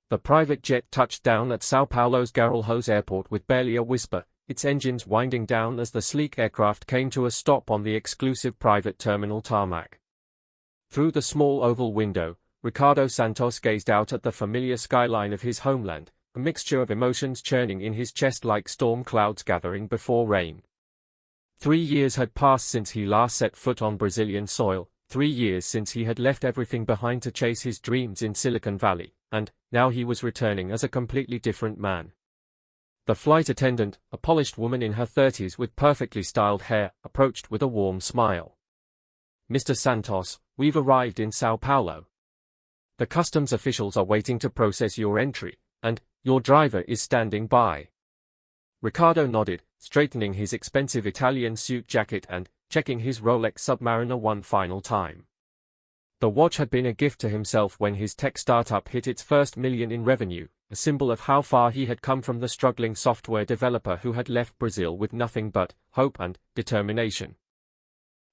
The private jet touched down at São Paulo's Guarulhos airport with barely a whisper, its engines winding down as the sleek aircraft came to a stop on the exclusive private terminal tarmac. Through the small oval window, Ricardo Santos gazed out at the familiar skyline of his homeland, a mixture of emotions churning in his chest like storm clouds gathering before rain. 3 years had passed since he last set foot on Brazilian soil, 3 years since he had left everything behind to chase his dreams in Silicon Valley, and now he was returning as a completely different man. The flight attendant, a polished woman in her 30s with perfectly styled hair, approached with a warm smile. "Mr. Santos, we've arrived in São Paulo. The customs officials are waiting to process your entry, and your driver is standing by." Ricardo nodded, straightening his expensive Italian suit jacket and checking his Rolex Submariner one final time. The watch had been a gift to himself when his tech startup hit its first million in revenue, a symbol of how far he had come from the struggling software developer who had left Brazil with nothing but hope and determination.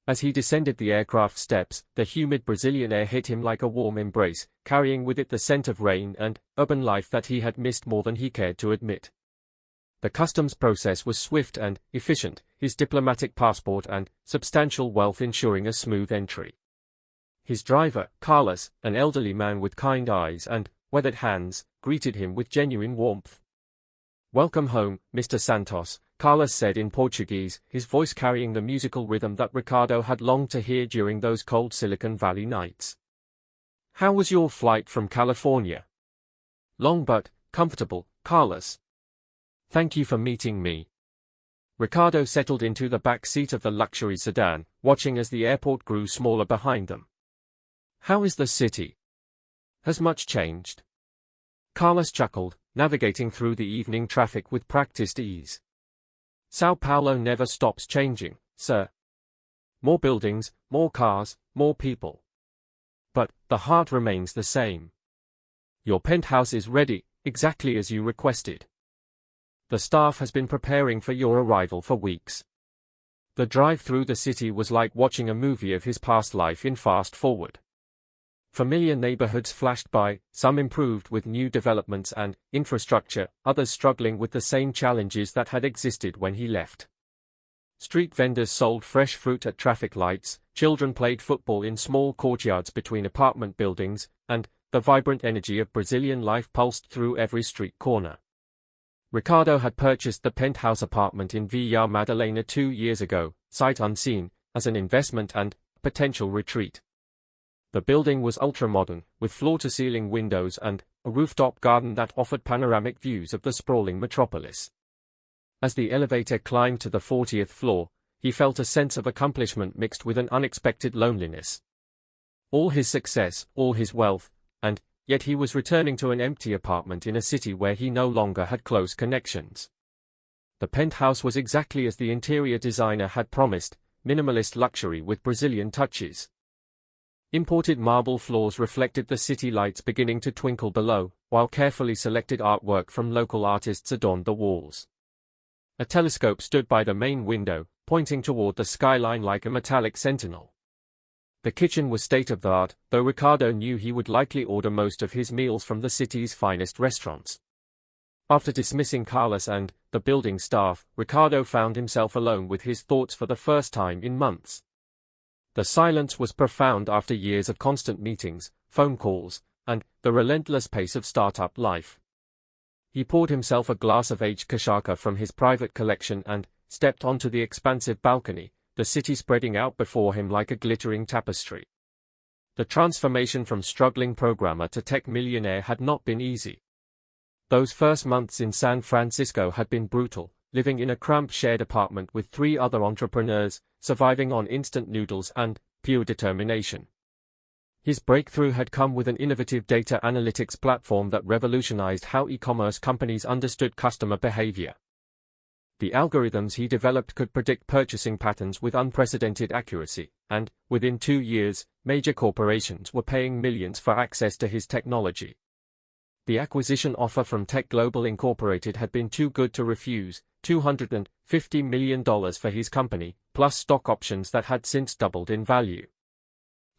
As he descended the aircraft steps, the humid Brazilian air hit him like a warm embrace, carrying with it the scent of rain and urban life that he had missed more than he cared to admit. The customs process was swift and efficient, his diplomatic passport and substantial wealth ensuring a smooth entry. His driver, Carlos, an elderly man with kind eyes and weathered hands, greeted him with genuine warmth. "Welcome home, Mr. Santos," Carlos said in Portuguese, his voice carrying the musical rhythm that Ricardo had longed to hear during those cold Silicon Valley nights. "How was your flight from California?" "Long but comfortable, Carlos. Thank you for meeting me." Ricardo settled into the back seat of the luxury sedan, watching as the airport grew smaller behind them. "How is the city? Has much changed?" Carlos chuckled, navigating through the evening traffic with practiced ease. "São Paulo never stops changing, sir. More buildings, more cars, more people. But the heart remains the same. Your penthouse is ready, exactly as you requested. The staff has been preparing for your arrival for weeks." The drive through the city was like watching a movie of his past life in fast forward. Familiar neighborhoods flashed by, some improved with new developments and infrastructure, others struggling with the same challenges that had existed when he left. Street vendors sold fresh fruit at traffic lights, children played football in small courtyards between apartment buildings, and the vibrant energy of Brazilian life pulsed through every street corner. Ricardo had purchased the penthouse apartment in Villa Madalena 2 years ago, sight unseen, as an investment and potential retreat. The building was ultra-modern, with floor-to-ceiling windows and a rooftop garden that offered panoramic views of the sprawling metropolis. As the elevator climbed to the 40th floor, he felt a sense of accomplishment mixed with an unexpected loneliness. All his success, all his wealth, and yet he was returning to an empty apartment in a city where he no longer had close connections. The penthouse was exactly as the interior designer had promised, minimalist luxury with Brazilian touches. Imported marble floors reflected the city lights beginning to twinkle below, while carefully selected artwork from local artists adorned the walls. A telescope stood by the main window, pointing toward the skyline like a metallic sentinel. The kitchen was state-of-the-art, though Ricardo knew he would likely order most of his meals from the city's finest restaurants. After dismissing Carlos and the building staff, Ricardo found himself alone with his thoughts for the first time in months. The silence was profound after years of constant meetings, phone calls, and the relentless pace of startup life. He poured himself a glass of aged cachaça from his private collection and stepped onto the expansive balcony, the city spreading out before him like a glittering tapestry. The transformation from struggling programmer to tech millionaire had not been easy. Those first months in San Francisco had been brutal, living in a cramped shared apartment with 3 other entrepreneurs, surviving on instant noodles and pure determination. His breakthrough had come with an innovative data analytics platform that revolutionized how e-commerce companies understood customer behavior. The algorithms he developed could predict purchasing patterns with unprecedented accuracy, and, within 2 years, major corporations were paying millions for access to his technology. The acquisition offer from Tech Global Incorporated had been too good to refuse, $250 million for his company, plus stock options that had since doubled in value.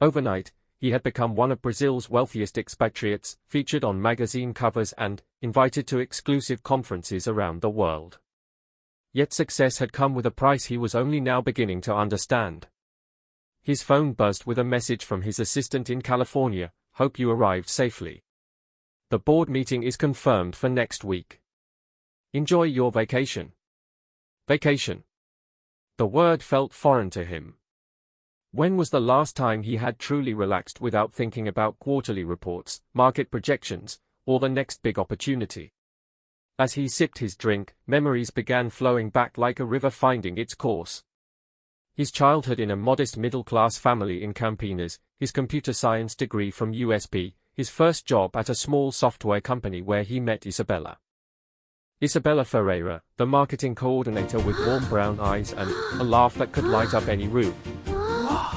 Overnight, he had become one of Brazil's wealthiest expatriates, featured on magazine covers and invited to exclusive conferences around the world. Yet success had come with a price he was only now beginning to understand. His phone buzzed with a message from his assistant in California: "Hope you arrived safely. The board meeting is confirmed for next week. Enjoy your vacation." Vacation. The word felt foreign to him. When was the last time he had truly relaxed without thinking about quarterly reports, market projections, or the next big opportunity? As he sipped his drink, memories began flowing back like a river finding its course. His childhood in a modest middle-class family in Campinas, his computer science degree from USP, his first job at a small software company where he met Isabella. Isabella Ferreira, the marketing coordinator with warm brown eyes and a laugh that could light up any room.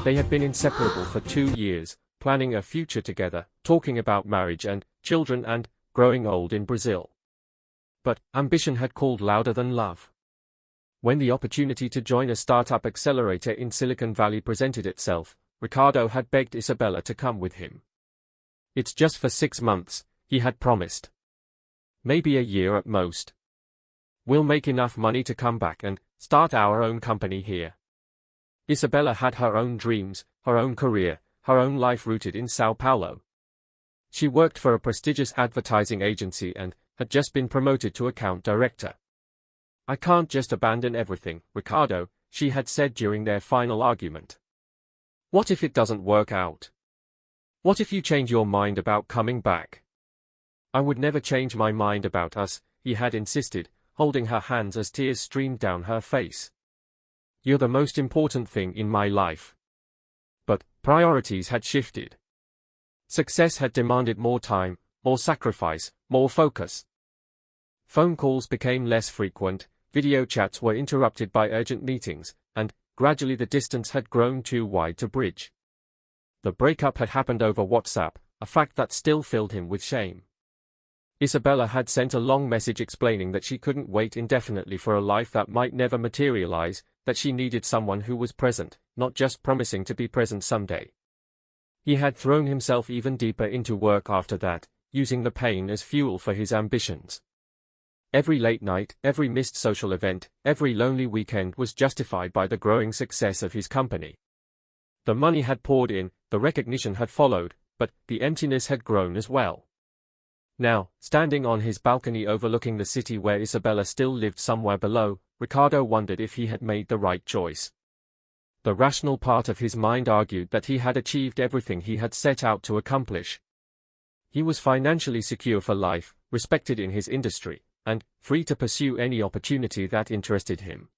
They had been inseparable for 2 years, planning a future together, talking about marriage and children and growing old in Brazil. But ambition had called louder than love. When the opportunity to join a startup accelerator in Silicon Valley presented itself, Ricardo had begged Isabella to come with him. "It's just for 6 months," he had promised. "Maybe a year at most. We'll make enough money to come back and start our own company here." Isabella had her own dreams, her own career, her own life rooted in São Paulo. She worked for a prestigious advertising agency and had just been promoted to account director. "I can't just abandon everything, Ricardo," she had said during their final argument. "What if it doesn't work out? What if you change your mind about coming back?" "I would never change my mind about us," he had insisted, holding her hands as tears streamed down her face. "You're the most important thing in my life." But priorities had shifted. Success had demanded more time, more sacrifice, more focus. Phone calls became less frequent, video chats were interrupted by urgent meetings, and gradually the distance had grown too wide to bridge. The breakup had happened over WhatsApp, a fact that still filled him with shame. Isabella had sent a long message explaining that she couldn't wait indefinitely for a life that might never materialize, that she needed someone who was present, not just promising to be present someday. He had thrown himself even deeper into work after that, using the pain as fuel for his ambitions. Every late night, every missed social event, every lonely weekend was justified by the growing success of his company. The money had poured in, the recognition had followed, but the emptiness had grown as well. Now, standing on his balcony overlooking the city where Isabella still lived somewhere below, Ricardo wondered if he had made the right choice. The rational part of his mind argued that he had achieved everything he had set out to accomplish. He was financially secure for life, respected in his industry, and free to pursue any opportunity that interested him.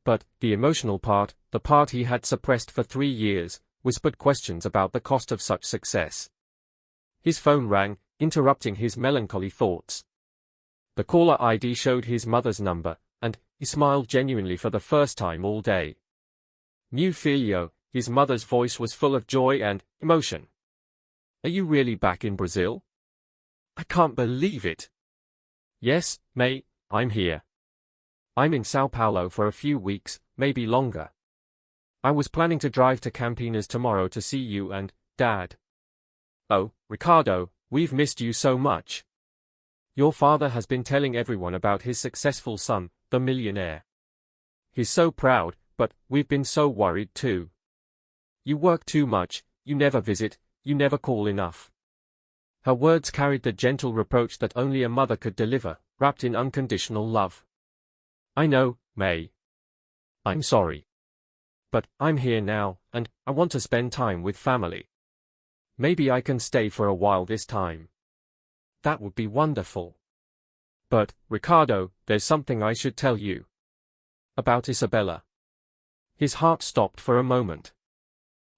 But the emotional part, the part he had suppressed for 3 years, whispered questions about the cost of such success. His phone rang, interrupting his melancholy thoughts. The caller ID showed his mother's number, and he smiled genuinely for the first time all day. "Meu filho," his mother's voice was full of joy and emotion. "Are you really back in Brazil? I can't believe it." "Yes, May, I'm here. I'm in São Paulo for a few weeks, maybe longer. I was planning to drive to Campinas tomorrow to see you and Dad." "Oh, Ricardo, we've missed you so much. Your father has been telling everyone about his successful son, the millionaire. He's so proud, but we've been so worried too. You work too much, you never visit, you never call enough." Her words carried the gentle reproach that only a mother could deliver, wrapped in unconditional love. "I know, May. I'm sorry. But I'm here now, and I want to spend time with family. Maybe I can stay for a while this time." "That would be wonderful. But, Ricardo, there's something I should tell you. About Isabella." His heart stopped for a moment.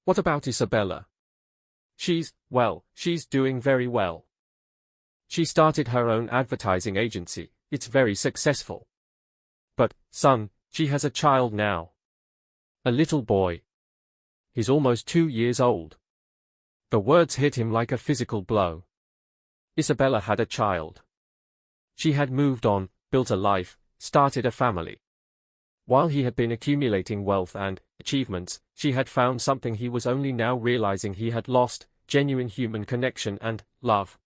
"What about Isabella?" She's doing very well. She started her own advertising agency, it's very successful. But, son, she has a child now. A little boy. He's almost 2 years old." The words hit him like a physical blow. Isabella had a child. She had moved on, built a life, started a family. While he had been accumulating wealth and achievements, she had found something he was only now realizing he had lost: genuine human connection and love.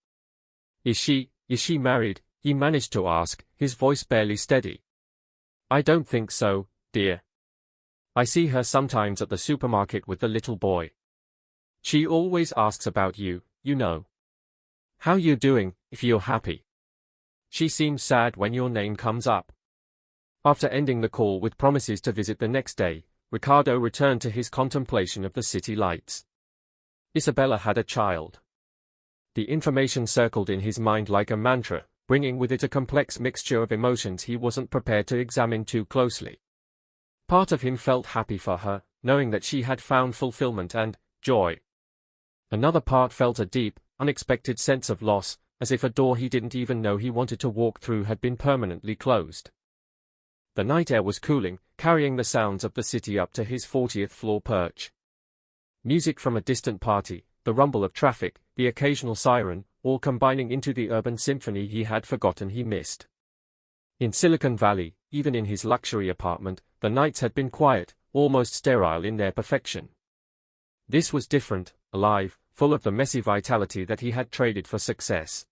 Is she married?" he managed to ask, his voice barely steady. "I don't think so, dear. I see her sometimes at the supermarket with the little boy. She always asks about you, you know. How you're doing, if you're happy. She seems sad when your name comes up." After ending the call with promises to visit the next day, Ricardo returned to his contemplation of the city lights. Isabella had a child. The information circled in his mind like a mantra, bringing with it a complex mixture of emotions he wasn't prepared to examine too closely. Part of him felt happy for her, knowing that she had found fulfillment and joy. Another part felt a deep, unexpected sense of loss, as if a door he didn't even know he wanted to walk through had been permanently closed. The night air was cooling, carrying the sounds of the city up to his 40th floor perch. Music from a distant party, the rumble of traffic, the occasional siren, all combining into the urban symphony he had forgotten he missed. In Silicon Valley, even in his luxury apartment, the nights had been quiet, almost sterile in their perfection. This was different, alive, full of the messy vitality that he had traded for success.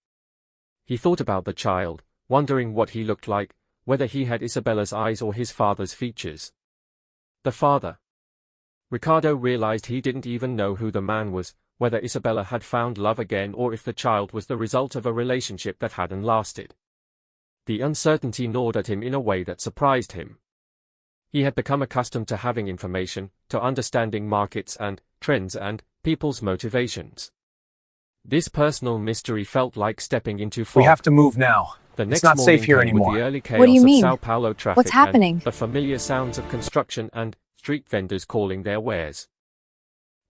He thought about the child, wondering what he looked like, whether he had Isabella's eyes or his father's features. The father. Ricardo realized he didn't even know who the man was, whether Isabella had found love again or if the child was the result of a relationship that hadn't lasted. The uncertainty gnawed at him in a way that surprised him. He had become accustomed to having information, to understanding markets and trends and people's motivations. This personal mystery felt like stepping into fog. We have to move now. It's not safe here anymore. With the early chaos What do you mean? of Sao Paulo traffic. What's happening? And the familiar sounds of construction and street vendors calling their wares.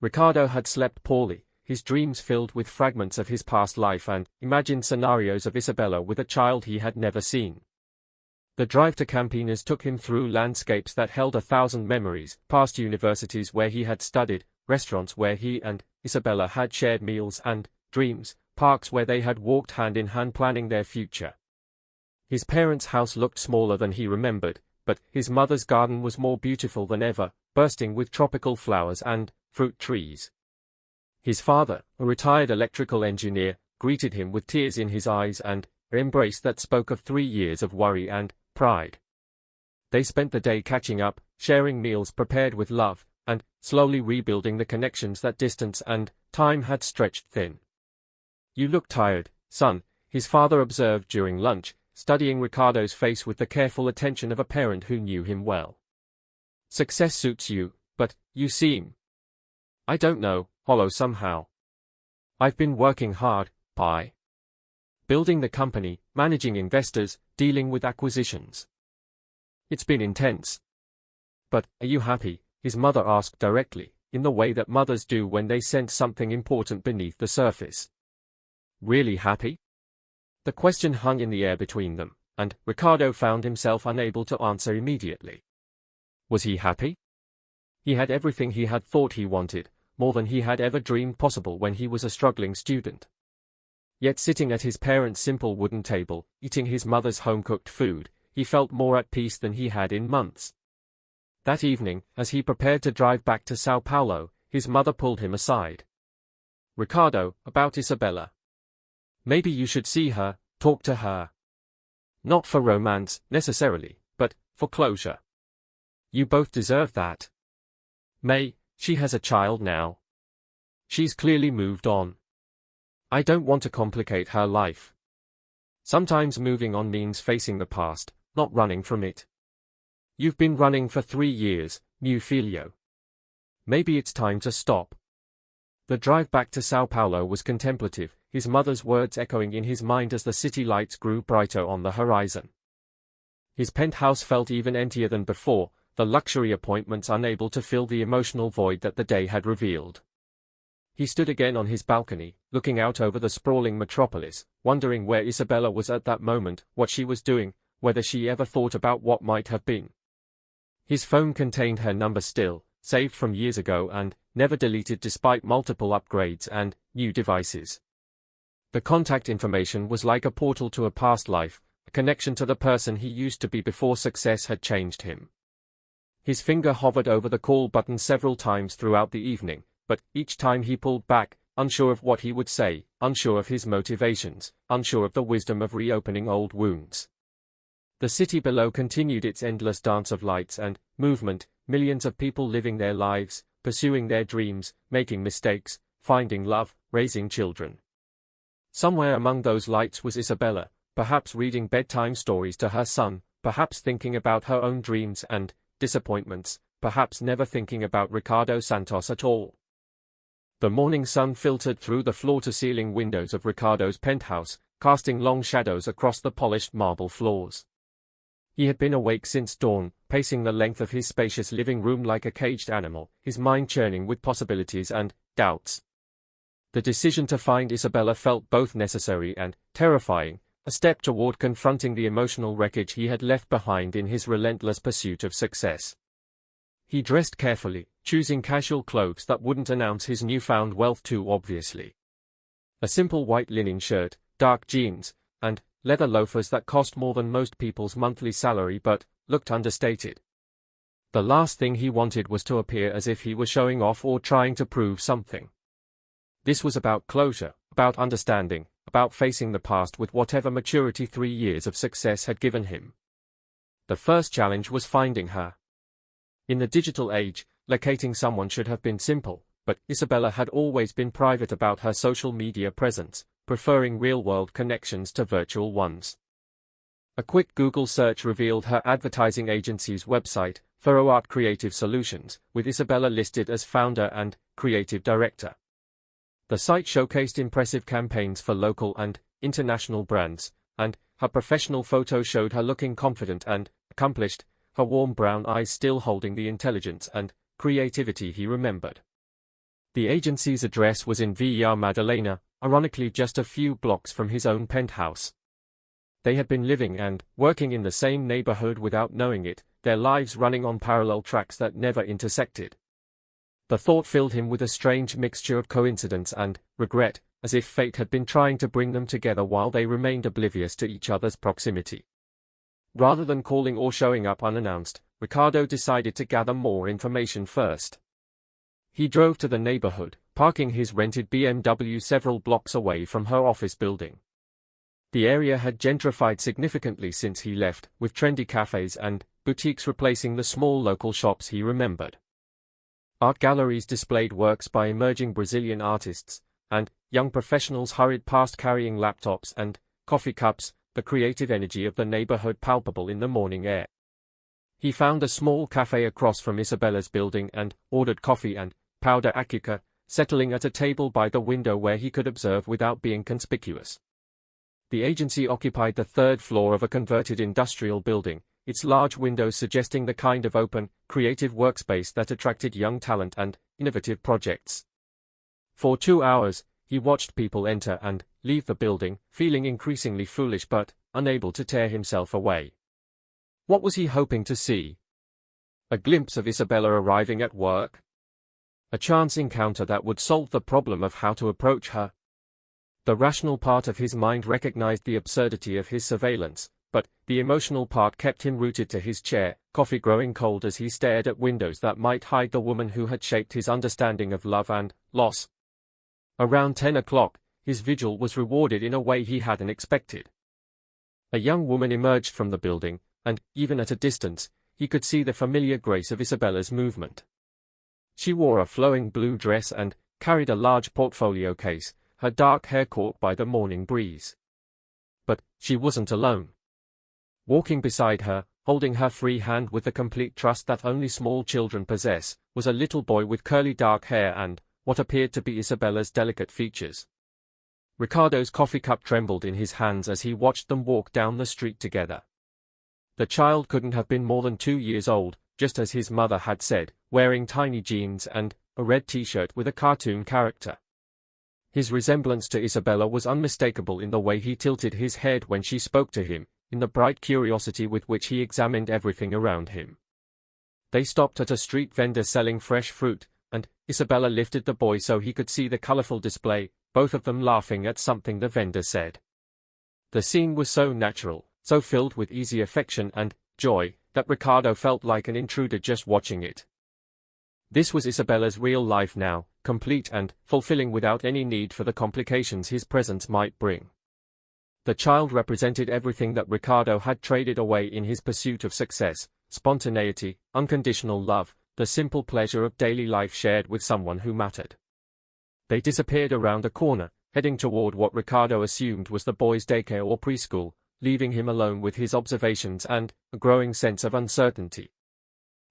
Ricardo had slept poorly, his dreams filled with fragments of his past life and imagined scenarios of Isabella with a child he had never seen. The drive to Campinas took him through landscapes that held 1,000 memories, past universities where he had studied, restaurants where he and Isabella had shared meals and dreams, parks where they had walked hand in hand planning their future. His parents' house looked smaller than he remembered, but his mother's garden was more beautiful than ever, bursting with tropical flowers and fruit trees. His father, a retired electrical engineer, greeted him with tears in his eyes and an embrace that spoke of 3 years of worry and pride. They spent the day catching up, sharing meals prepared with love, and slowly rebuilding the connections that distance and time had stretched thin. "You look tired, son," his father observed during lunch, studying Ricardo's face with the careful attention of a parent who knew him well. "Success suits you, but you seem, I don't know, hollow somehow." "I've been working hard, Pi. Building the company, managing investors, dealing with acquisitions. It's been intense." "But, are you happy?" his mother asked directly, in the way that mothers do when they sense something important beneath the surface. "Really happy?" The question hung in the air between them, and Ricardo found himself unable to answer immediately. Was he happy? He had everything he had thought he wanted, more than he had ever dreamed possible when he was a struggling student. Yet sitting at his parents' simple wooden table, eating his mother's home-cooked food, he felt more at peace than he had in months. That evening, as he prepared to drive back to Sao Paulo, his mother pulled him aside. "Ricardo, about Isabella. Maybe you should see her, talk to her. Not for romance, necessarily, but for closure. You both deserve that. May, she has a child now. She's clearly moved on. I don't want to complicate her life. Sometimes moving on means facing the past, not running from it. You've been running for 3 years, meu filho. Maybe it's time to stop." The drive back to Sao Paulo was contemplative, his mother's words echoing in his mind as the city lights grew brighter on the horizon. His penthouse felt even emptier than before, the luxury appointments unable to fill the emotional void that the day had revealed. He stood again on his balcony, looking out over the sprawling metropolis, wondering where Isabella was at that moment, what she was doing, whether she ever thought about what might have been. His phone contained her number still, saved from years ago and never deleted despite multiple upgrades and new devices. The contact information was like a portal to a past life, a connection to the person he used to be before success had changed him. His finger hovered over the call button several times throughout the evening, but each time he pulled back, unsure of what he would say, unsure of his motivations, unsure of the wisdom of reopening old wounds. The city below continued its endless dance of lights and movement, millions of people living their lives, pursuing their dreams, making mistakes, finding love, raising children. Somewhere among those lights was Isabella, perhaps reading bedtime stories to her son, perhaps thinking about her own dreams and disappointments, perhaps never thinking about Ricardo Santos at all. The morning sun filtered through the floor-to-ceiling windows of Ricardo's penthouse, casting long shadows across the polished marble floors. He had been awake since dawn, pacing the length of his spacious living room like a caged animal, his mind churning with possibilities and doubts. The decision to find Isabella felt both necessary and terrifying, a step toward confronting the emotional wreckage he had left behind in his relentless pursuit of success. He dressed carefully, choosing casual clothes that wouldn't announce his newfound wealth too obviously. A simple white linen shirt, dark jeans, and leather loafers that cost more than most people's monthly salary but looked understated. The last thing he wanted was to appear as if he were showing off or trying to prove something. This was about closure, about understanding, about facing the past with whatever maturity 3 years of success had given him. The first challenge was finding her. In the digital age, locating someone should have been simple, but Isabella had always been private about her social media presence, preferring real-world connections to virtual ones. A quick Google search revealed her advertising agency's website, FurrowArt Creative Solutions, with Isabella listed as founder and creative director. The site showcased impressive campaigns for local and international brands, and her professional photos showed her looking confident and accomplished, her warm brown eyes still holding the intelligence and creativity he remembered. The agency's address was in Villa Madalena, ironically just a few blocks from his own penthouse. They had been living and working in the same neighborhood without knowing it, their lives running on parallel tracks that never intersected. The thought filled him with a strange mixture of coincidence and regret, as if fate had been trying to bring them together while they remained oblivious to each other's proximity. Rather than calling or showing up unannounced, Ricardo decided to gather more information first. He drove to the neighborhood, parking his rented BMW several blocks away from her office building. The area had gentrified significantly since he left, with trendy cafes and boutiques replacing the small local shops he remembered. Art galleries displayed works by emerging Brazilian artists, and young professionals hurried past carrying laptops and coffee cups, the creative energy of the neighborhood palpable in the morning air. He found a small cafe across from Isabella's building and ordered coffee and powder acuca, settling at a table by the window where he could observe without being conspicuous. The agency occupied the third floor of a converted industrial building, its large windows suggesting the kind of open, creative workspace that attracted young talent and innovative projects. For 2 hours, he watched people enter and leave the building, feeling increasingly foolish but unable to tear himself away. What was he hoping to see? A glimpse of Isabella arriving at work? A chance encounter that would solve the problem of how to approach her? The rational part of his mind recognized the absurdity of his surveillance, but the emotional part kept him rooted to his chair, coffee growing cold as he stared at windows that might hide the woman who had shaped his understanding of love and loss. Around 10 o'clock, his vigil was rewarded in a way he hadn't expected. A young woman emerged from the building, and, even at a distance, he could see the familiar grace of Isabella's movement. She wore a flowing blue dress and carried a large portfolio case, her dark hair caught by the morning breeze. But she wasn't alone. Walking beside her, holding her free hand with the complete trust that only small children possess, was a little boy with curly dark hair and what appeared to be Isabella's delicate features. Ricardo's coffee cup trembled in his hands as he watched them walk down the street together. The child couldn't have been more than 2 years old, just as his mother had said, wearing tiny jeans and a red t-shirt with a cartoon character. His resemblance to Isabella was unmistakable in the way he tilted his head when she spoke to him, in the bright curiosity with which he examined everything around him. They stopped at a street vendor selling fresh fruit, and Isabella lifted the boy so he could see the colorful display, both of them laughing at something the vendor said. The scene was so natural, so filled with easy affection and joy, that Ricardo felt like an intruder just watching it. This was Isabella's real life now, complete and fulfilling without any need for the complications his presence might bring. The child represented everything that Ricardo had traded away in his pursuit of success: spontaneity, unconditional love, the simple pleasure of daily life shared with someone who mattered. They disappeared around a corner, heading toward what Ricardo assumed was the boy's daycare or preschool, leaving him alone with his observations and a growing sense of uncertainty.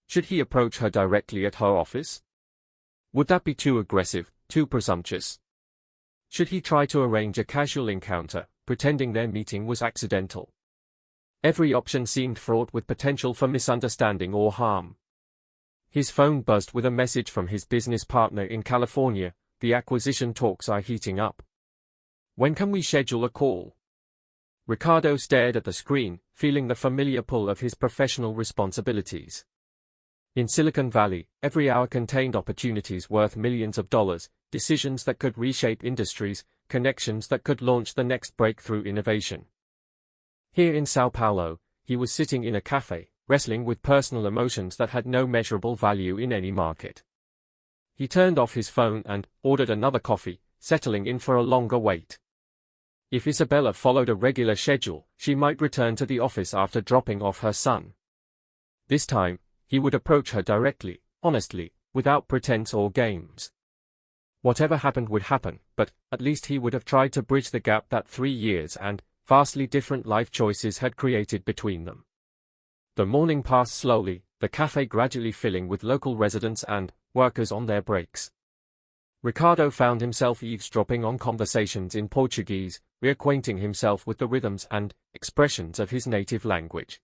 Should he approach her directly at her office? Would that be too aggressive, too presumptuous? Should he try to arrange a casual encounter, pretending their meeting was accidental? Every option seemed fraught with potential for misunderstanding or harm. His phone buzzed with a message from his business partner in California: "The acquisition talks are heating up. When can we schedule a call?" Ricardo stared at the screen, feeling the familiar pull of his professional responsibilities. In Silicon Valley, every hour contained opportunities worth millions of dollars, decisions that could reshape industries, connections that could launch the next breakthrough innovation. Here in Sao Paulo, he was sitting in a cafe, wrestling with personal emotions that had no measurable value in any market. He turned off his phone and ordered another coffee, settling in for a longer wait. If Isabella followed a regular schedule, she might return to the office after dropping off her son. This time, he would approach her directly, honestly, without pretense or games. Whatever happened would happen, but at least he would have tried to bridge the gap that 3 years and vastly different life choices had created between them. The morning passed slowly, the cafe gradually filling with local residents and workers on their breaks. Ricardo found himself eavesdropping on conversations in Portuguese, reacquainting himself with the rhythms and expressions of his native language.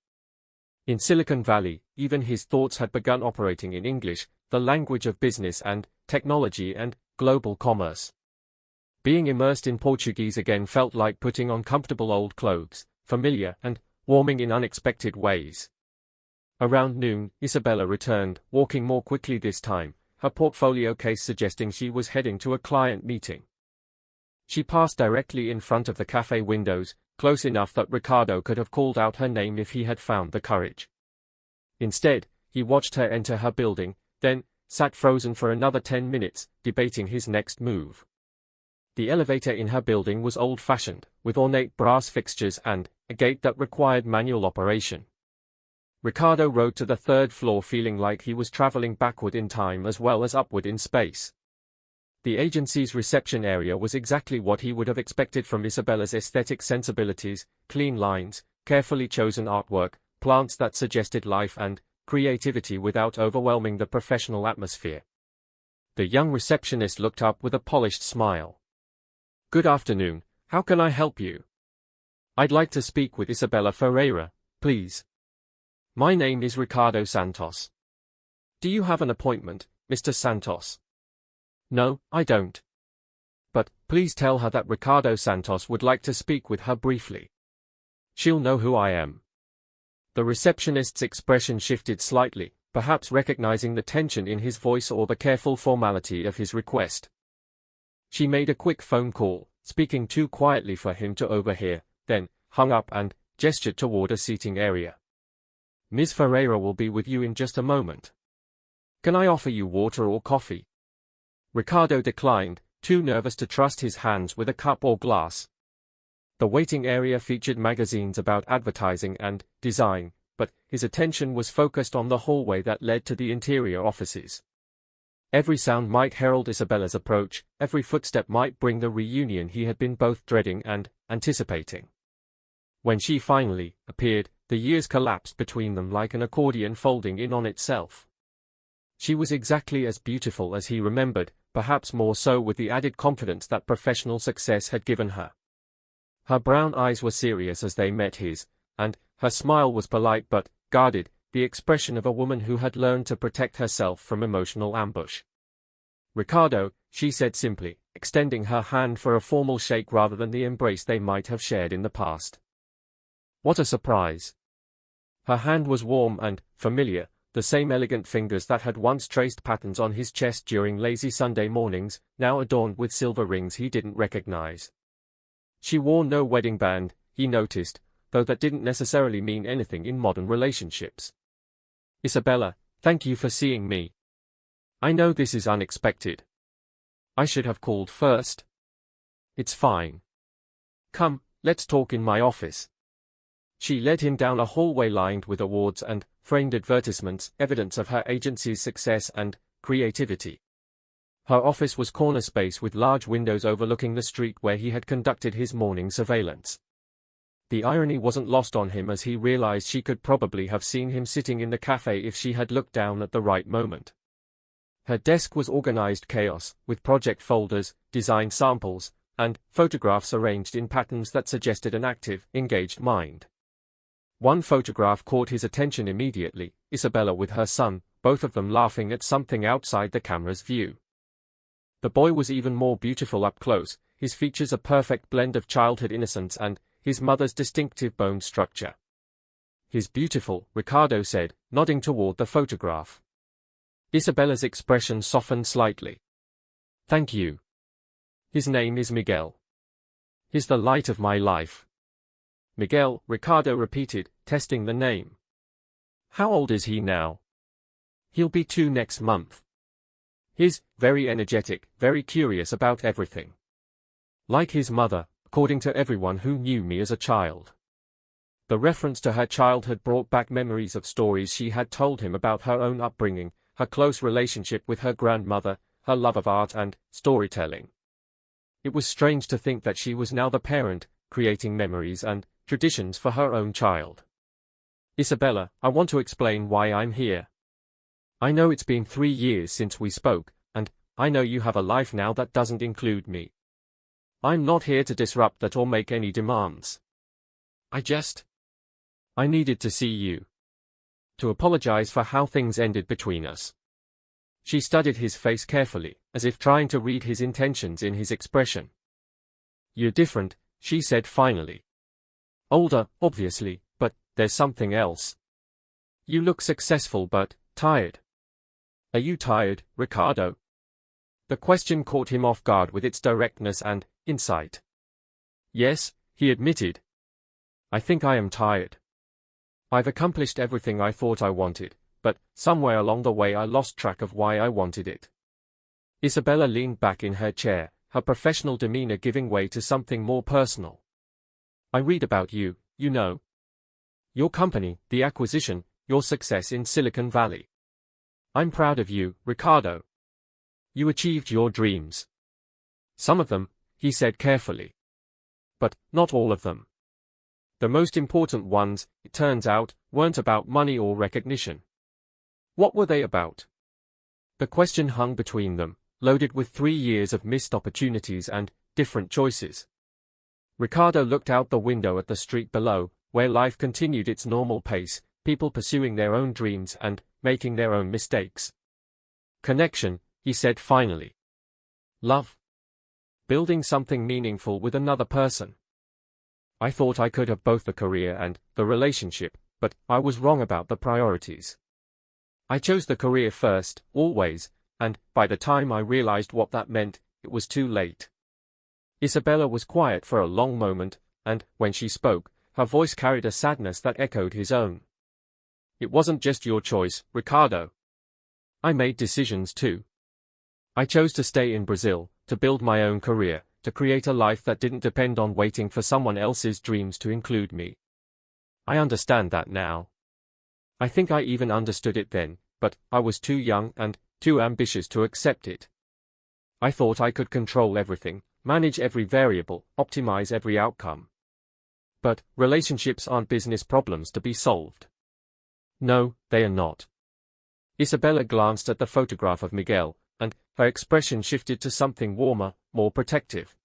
In Silicon Valley, even his thoughts had begun operating in English, the language of business and technology and global commerce. Being immersed in Portuguese again felt like putting on comfortable old clothes, familiar and warming in unexpected ways. Around noon, Isabella returned, walking more quickly this time, her portfolio case suggesting she was heading to a client meeting. She passed directly in front of the cafe windows, close enough that Ricardo could have called out her name if he had found the courage. Instead, he watched her enter her building, then sat frozen for another 10 minutes, debating his next move. The elevator in her building was old-fashioned, with ornate brass fixtures and a gate that required manual operation. Ricardo rode to the 3rd floor feeling like he was traveling backward in time as well as upward in space. The agency's reception area was exactly what he would have expected from Isabella's aesthetic sensibilities: clean lines, carefully chosen artwork, plants that suggested life and creativity without overwhelming the professional atmosphere. The young receptionist looked up with a polished smile. "Good afternoon, how can I help you?" "I'd like to speak with Isabella Ferreira, please." "My name is Ricardo Santos." "Do you have an appointment, Mr. Santos?" "No, I don't." "But please tell her that Ricardo Santos would like to speak with her briefly. She'll know who I am." The receptionist's expression shifted slightly, perhaps recognizing the tension in his voice or the careful formality of his request. She made a quick phone call, speaking too quietly for him to overhear, then hung up and gestured toward a seating area. "Ms. Ferreira will be with you in just a moment. Can I offer you water or coffee?" Ricardo declined, too nervous to trust his hands with a cup or glass. The waiting area featured magazines about advertising and design, but his attention was focused on the hallway that led to the interior offices. Every sound might herald Isabella's approach, every footstep might bring the reunion he had been both dreading and anticipating. When she finally appeared, the years collapsed between them like an accordion folding in on itself. She was exactly as beautiful as he remembered, perhaps more so with the added confidence that professional success had given her. Her brown eyes were serious as they met his, and her smile was polite but guarded, the expression of a woman who had learned to protect herself from emotional ambush. "Ricardo," she said simply, extending her hand for a formal shake rather than the embrace they might have shared in the past. What a surprise! Her hand was warm and familiar, the same elegant fingers that had once traced patterns on his chest during lazy Sunday mornings, now adorned with silver rings he didn't recognize. She wore no wedding band, he noticed, though that didn't necessarily mean anything in modern relationships. Isabella, thank you for seeing me. I know this is unexpected. I should have called first. It's fine. Come, let's talk in my office. She led him down a hallway lined with awards and framed advertisements, evidence of her agency's success and creativity. Her office was corner space with large windows overlooking the street where he had conducted his morning surveillance. The irony wasn't lost on him as he realized she could probably have seen him sitting in the cafe if she had looked down at the right moment. Her desk was organized chaos, with project folders, design samples, and photographs arranged in patterns that suggested an active, engaged mind. One photograph caught his attention immediately, Isabella with her son, both of them laughing at something outside the camera's view. The boy was even more beautiful up close, his features a perfect blend of childhood innocence and his mother's distinctive bone structure. "He's beautiful," Ricardo said, nodding toward the photograph. Isabella's expression softened slightly. "Thank you. His name is Miguel. He's the light of my life." "Miguel," Ricardo repeated, testing the name. "How old is he now?" "He'll be 2 next month. He's very energetic, very curious about everything. Like his mother, according to everyone who knew me as a child." The reference to her childhood brought back memories of stories she had told him about her own upbringing, her close relationship with her grandmother, her love of art and storytelling. It was strange to think that she was now the parent, creating memories and traditions for her own child. "Isabella, I want to explain why I'm here. I know it's been 3 years since we spoke, and I know you have a life now that doesn't include me. I'm not here to disrupt that or make any demands. I needed to see you. To apologize for how things ended between us." She studied his face carefully, as if trying to read his intentions in his expression. "You're different," she said finally. "Older, obviously, but there's something else. You look successful but tired." "Are you tired, Ricardo?" The question caught him off guard with its directness and insight. "Yes," he admitted. "I think I am tired. I've accomplished everything I thought I wanted, but somewhere along the way I lost track of why I wanted it." Isabella leaned back in her chair, her professional demeanor giving way to something more personal. "I read about you, you know. Your company, the acquisition, your success in Silicon Valley. I'm proud of you, Ricardo. You achieved your dreams. Some of them," he said carefully. "But not all of them. The most important ones, it turns out, weren't about money or recognition." "What were they about?" The question hung between them, loaded with 3 years of missed opportunities and different choices. Ricardo looked out the window at the street below, where life continued its normal pace, people pursuing their own dreams and making their own mistakes. "Connection," he said finally. "Love. Building something meaningful with another person. I thought I could have both the career and the relationship, but I was wrong about the priorities. I chose the career first, always, and by the time I realized what that meant, it was too late." Isabella was quiet for a long moment, and, when she spoke, her voice carried a sadness that echoed his own. "It wasn't just your choice, Ricardo. I made decisions too. I chose to stay in Brazil, to build my own career, to create a life that didn't depend on waiting for someone else's dreams to include me. I understand that now. I think I even understood it then, but I was too young and too ambitious to accept it. I thought I could control everything, manage every variable, optimize every outcome. But relationships aren't business problems to be solved. No, they are not." Isabella glanced at the photograph of Miguel, and her expression shifted to something warmer, more protective.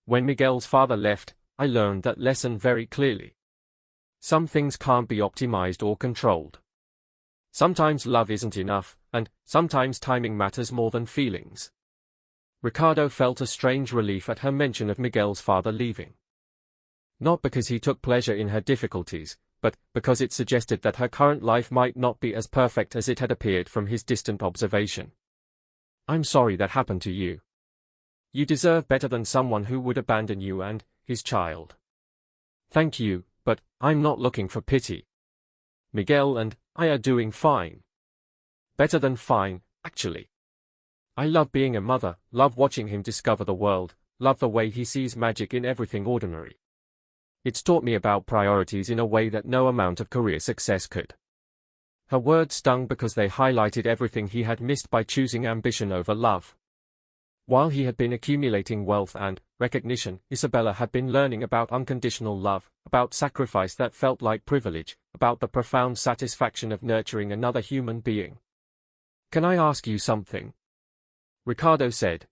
"When Miguel's father left, I learned that lesson very clearly. Some things can't be optimized or controlled. Sometimes love isn't enough, and sometimes timing matters more than feelings." Ricardo felt a strange relief at her mention of Miguel's father leaving. Not because he took pleasure in her difficulties, but because it suggested that her current life might not be as perfect as it had appeared from his distant observation. "I'm sorry that happened to you. You deserve better than someone who would abandon you and his child." "Thank you, but I'm not looking for pity. Miguel and I are doing fine. Better than fine, actually. I love being a mother, love watching him discover the world, love the way he sees magic in everything ordinary. It's taught me about priorities in a way that no amount of career success could. Her words stung because they highlighted everything he had missed by choosing ambition over love. While he had been accumulating wealth and recognition, Isabella had been learning about unconditional love, about sacrifice that felt like privilege, about the profound satisfaction of nurturing another human being. "Can I ask you something?" Ricardo said.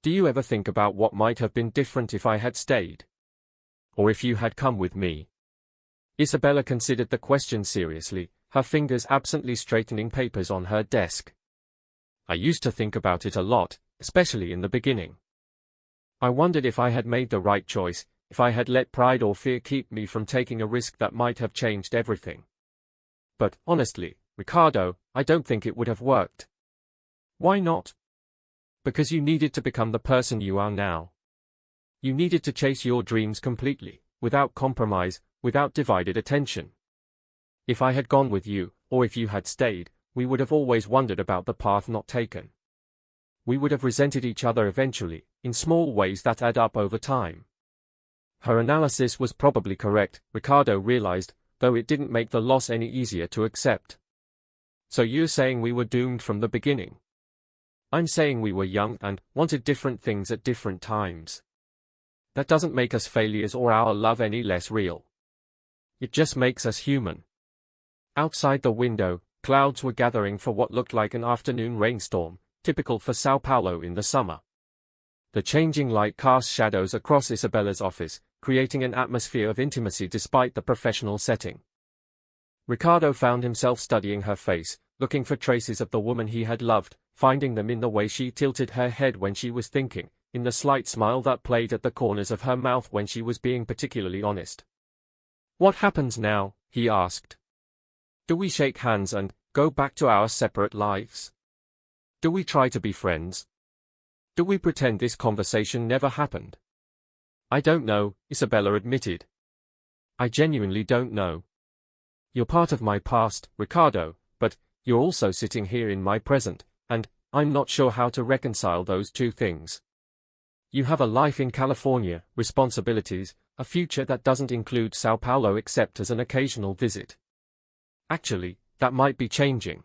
"Do you ever think about what might have been different if I had stayed? Or if you had come with me?" Isabella considered the question seriously, her fingers absently straightening papers on her desk. "I used to think about it a lot, especially in the beginning. I wondered if I had made the right choice, if I had let pride or fear keep me from taking a risk that might have changed everything. But, honestly, Ricardo, I don't think it would have worked." "Why not?" "Because you needed to become the person you are now. You needed to chase your dreams completely, without compromise, without divided attention. If I had gone with you, or if you had stayed, we would have always wondered about the path not taken. We would have resented each other eventually, in small ways that add up over time." Her analysis was probably correct, Ricardo realized, though it didn't make the loss any easier to accept. "So you're saying we were doomed from the beginning?" "I'm saying we were young and wanted different things at different times. That doesn't make us failures or our love any less real. It just makes us human." Outside the window, clouds were gathering for what looked like an afternoon rainstorm, typical for Sao Paulo in the summer. The changing light cast shadows across Isabella's office, creating an atmosphere of intimacy despite the professional setting. Ricardo found himself studying her face, looking for traces of the woman he had loved, finding them in the way she tilted her head when she was thinking, in the slight smile that played at the corners of her mouth when she was being particularly honest. "What happens now?" he asked. "Do we shake hands and go back to our separate lives? Do we try to be friends? Do we pretend this conversation never happened?" "I don't know," Isabella admitted. "I genuinely don't know. You're part of my past, Ricardo, but you're also sitting here in my present, and I'm not sure how to reconcile those two things. You have a life in California, responsibilities, a future that doesn't include Sao Paulo except as an occasional visit. Actually, that might be changing.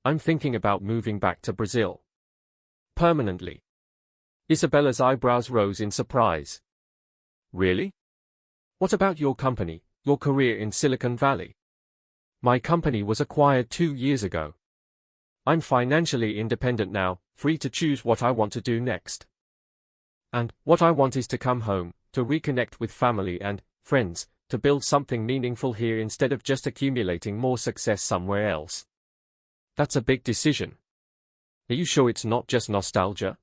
I'm thinking about moving back to Brazil. Permanently." Isabella's eyebrows rose in surprise. "Really? What about your company, your career in Silicon Valley?" "My company was acquired 2 years ago. I'm financially independent now, free to choose what I want to do next. And what I want is to come home, to reconnect with family and friends, to build something meaningful here instead of just accumulating more success somewhere else." "That's a big decision. Are you sure it's not just nostalgia?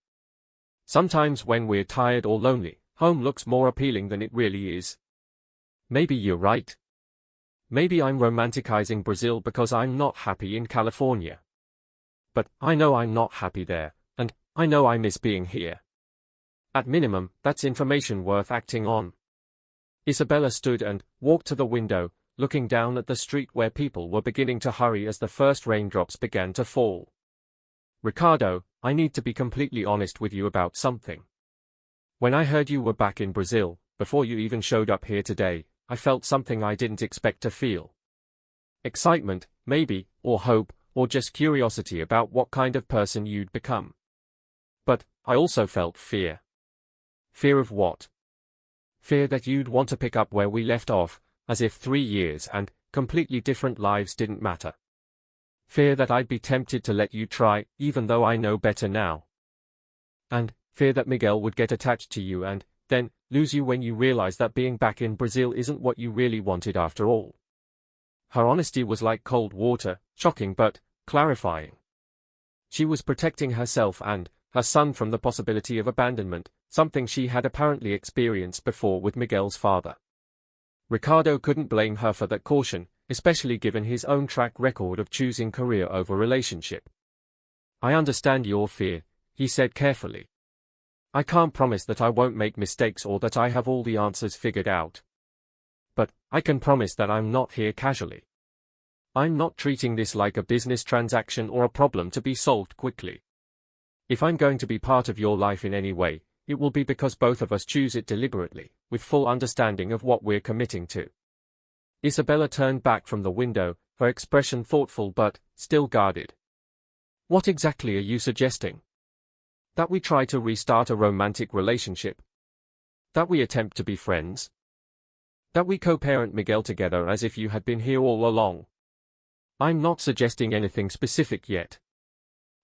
Sometimes when we're tired or lonely, home looks more appealing than it really is." "Maybe you're right. Maybe I'm romanticizing Brazil because I'm not happy in California. But I know I'm not happy there, and I know I miss being here. At minimum, that's information worth acting on." Isabella stood and walked to the window, looking down at the street where people were beginning to hurry as the first raindrops began to fall. "Ricardo, I need to be completely honest with you about something. When I heard you were back in Brazil, before you even showed up here today, I felt something I didn't expect to feel. Excitement, maybe, or hope, or just curiosity about what kind of person you'd become. But I also felt fear." "Fear of what?" "Fear that you'd want to pick up where we left off, as if 3 years and completely different lives didn't matter. Fear that I'd be tempted to let you try, even though I know better now. And fear that Miguel would get attached to you and then lose you when you realize that being back in Brazil isn't what you really wanted after all." Her honesty was like cold water, shocking but clarifying. She was protecting herself and her son from the possibility of abandonment, something she had apparently experienced before with Miguel's father. Ricardo couldn't blame her for that caution, especially given his own track record of choosing career over relationship. "I understand your fear," he said carefully. "I can't promise that I won't make mistakes or that I have all the answers figured out. But I can promise that I'm not here casually. I'm not treating this like a business transaction or a problem to be solved quickly. If I'm going to be part of your life in any way, it will be because both of us choose it deliberately, with full understanding of what we're committing to. Isabella turned back from the window, her expression thoughtful but still guarded. What exactly are you suggesting? That we try to restart a romantic relationship? That we attempt to be friends? That we co-parent Miguel together as if you had been here all along? I'm not suggesting anything specific yet.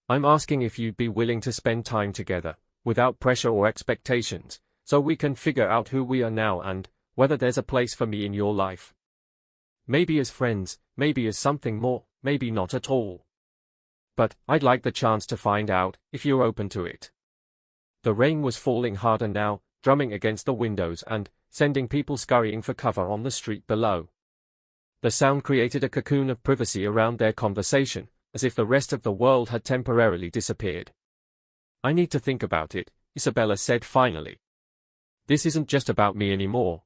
I'm asking if you'd be willing to spend time together, without pressure or expectations, so we can figure out who we are now and whether there's a place for me in your life. Maybe as friends, maybe as something more, maybe not at all. But I'd like the chance to find out if you're open to it. The rain was falling harder now, drumming against the windows and sending people scurrying for cover on the street below. The sound created a cocoon of privacy around their conversation, as if the rest of the world had temporarily disappeared. I need to think about it, Isabella said finally. This isn't just about me anymore.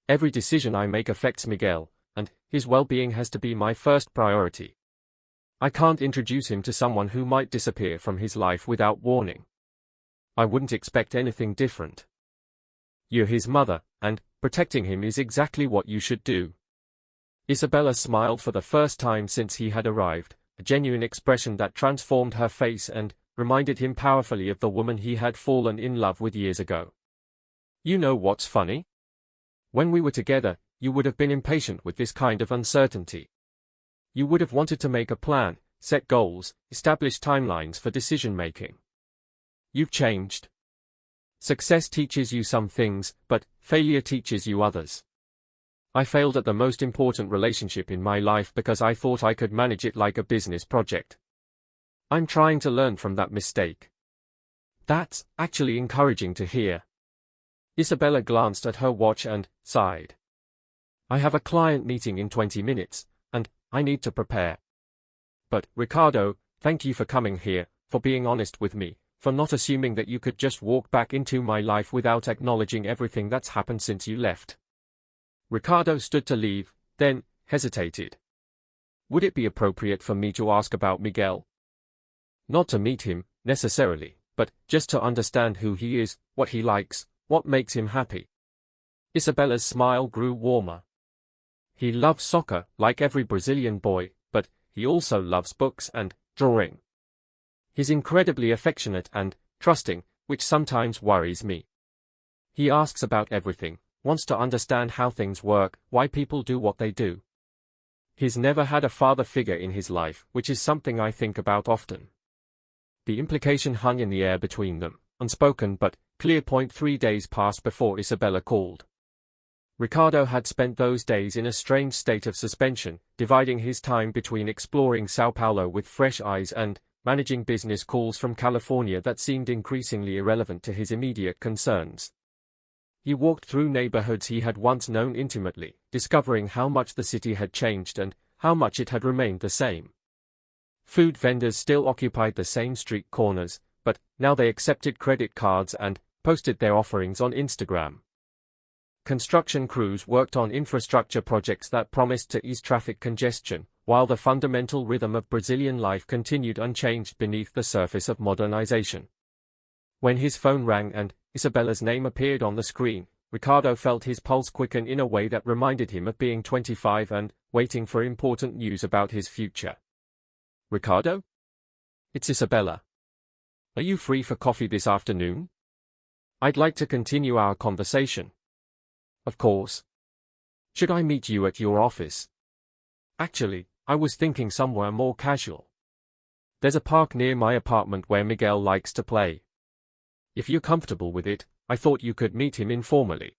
Every decision I make affects Miguel, and his well-being has to be my first priority. I can't introduce him to someone who might disappear from his life without warning. I wouldn't expect anything different. You're his mother, and protecting him is exactly what you should do. Isabella smiled for the first time since he had arrived, a genuine expression that transformed her face and reminded him powerfully of the woman he had fallen in love with years ago. You know what's funny? When we were together, you would have been impatient with this kind of uncertainty. You would have wanted to make a plan, set goals, establish timelines for decision-making. You've changed. Success teaches you some things, but failure teaches you others. I failed at the most important relationship in my life because I thought I could manage it like a business project. I'm trying to learn from that mistake. That's actually encouraging to hear. Isabella glanced at her watch and sighed. I have a client meeting in 20 minutes, and I need to prepare. But, Ricardo, thank you for coming here, for being honest with me, for not assuming that you could just walk back into my life without acknowledging everything that's happened since you left. Ricardo stood to leave, then hesitated. Would it be appropriate for me to ask about Miguel? Not to meet him, necessarily, but just to understand who he is, what he likes, what makes him happy. Isabella's smile grew warmer. He loves soccer, like every Brazilian boy, but he also loves books and drawing. He's incredibly affectionate and trusting, which sometimes worries me. He asks about everything, wants to understand how things work, why people do what they do. He's never had a father figure in his life, which is something I think about often. The implication hung in the air between them, unspoken but clear. 3 days passed before Isabella called. Ricardo had spent those days in a strange state of suspension, dividing his time between exploring São Paulo with fresh eyes and managing business calls from California that seemed increasingly irrelevant to his immediate concerns. He walked through neighborhoods he had once known intimately, discovering how much the city had changed and how much it had remained the same. Food vendors still occupied the same street corners, but now they accepted credit cards and posted their offerings on Instagram. Construction crews worked on infrastructure projects that promised to ease traffic congestion, while the fundamental rhythm of Brazilian life continued unchanged beneath the surface of modernization. When his phone rang and Isabella's name appeared on the screen, Ricardo felt his pulse quicken in a way that reminded him of being 25 and waiting for important news about his future. Ricardo? It's Isabella. Are you free for coffee this afternoon? I'd like to continue our conversation. Of course. Should I meet you at your office? Actually, I was thinking somewhere more casual. There's a park near my apartment where Miguel likes to play. If you're comfortable with it, I thought you could meet him informally.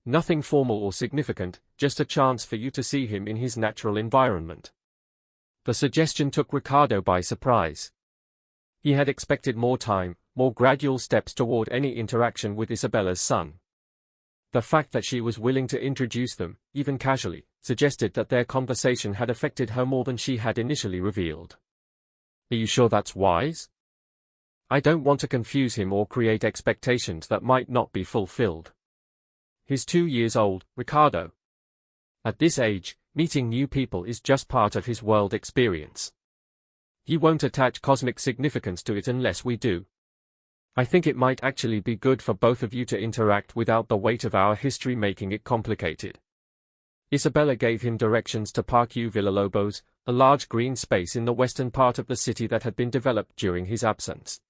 Nothing formal or significant, just a chance for you to see him in his natural environment. The suggestion took Ricardo by surprise. He had expected more time, more gradual steps toward any interaction with Isabella's son. The fact that she was willing to introduce them, even casually, suggested that their conversation had affected her more than she had initially revealed. Are you sure that's wise? I don't want to confuse him or create expectations that might not be fulfilled. He's 2 years old, Ricardo. At this age, meeting new people is just part of his world experience. He won't attach cosmic significance to it unless we do. I think it might actually be good for both of you to interact without the weight of our history making it complicated. Isabella gave him directions to Parque Villalobos, a large green space in the western part of the city that had been developed during his absence.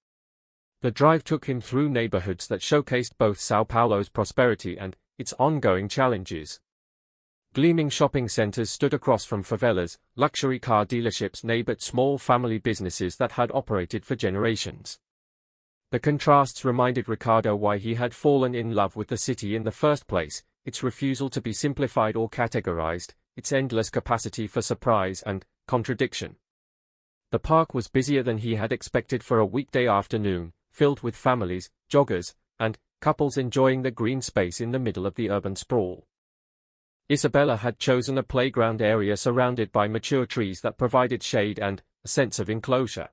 The drive took him through neighborhoods that showcased both São Paulo's prosperity and its ongoing challenges. Gleaming shopping centers stood across from favelas, luxury car dealerships neighbored small family businesses that had operated for generations. The contrasts reminded Ricardo why he had fallen in love with the city in the first place, its refusal to be simplified or categorized, its endless capacity for surprise and contradiction. The park was busier than he had expected for a weekday afternoon, filled with families, joggers, and couples enjoying the green space in the middle of the urban sprawl. Isabella had chosen a playground area surrounded by mature trees that provided shade and a sense of enclosure.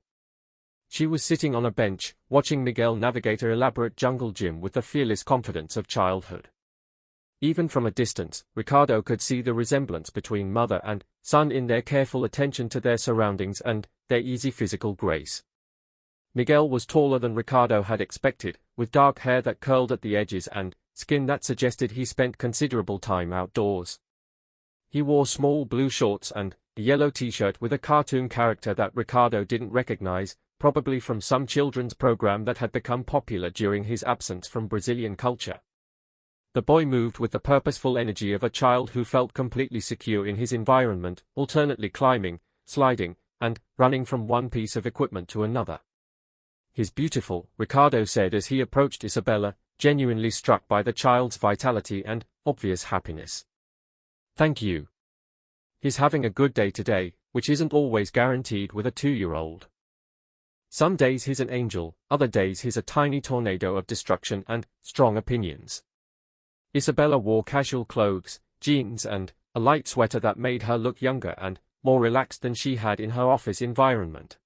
She was sitting on a bench, watching Miguel navigate an elaborate jungle gym with the fearless confidence of childhood. Even from a distance, Ricardo could see the resemblance between mother and son in their careful attention to their surroundings and their easy physical grace. Miguel was taller than Ricardo had expected, with dark hair that curled at the edges and skin that suggested he spent considerable time outdoors. He wore small blue shorts and a yellow t-shirt with a cartoon character that Ricardo didn't recognize, probably from some children's program that had become popular during his absence from Brazilian culture. The boy moved with the purposeful energy of a child who felt completely secure in his environment, alternately climbing, sliding, and running from one piece of equipment to another. "He's beautiful," Ricardo said as he approached Isabella, genuinely struck by the child's vitality and obvious happiness. "Thank you. He's having a good day today, which isn't always guaranteed with a 2-year-old. Some days he's an angel, other days he's a tiny tornado of destruction and strong opinions." Isabella wore casual clothes, jeans and a light sweater that made her look younger and more relaxed than she had in her office environment.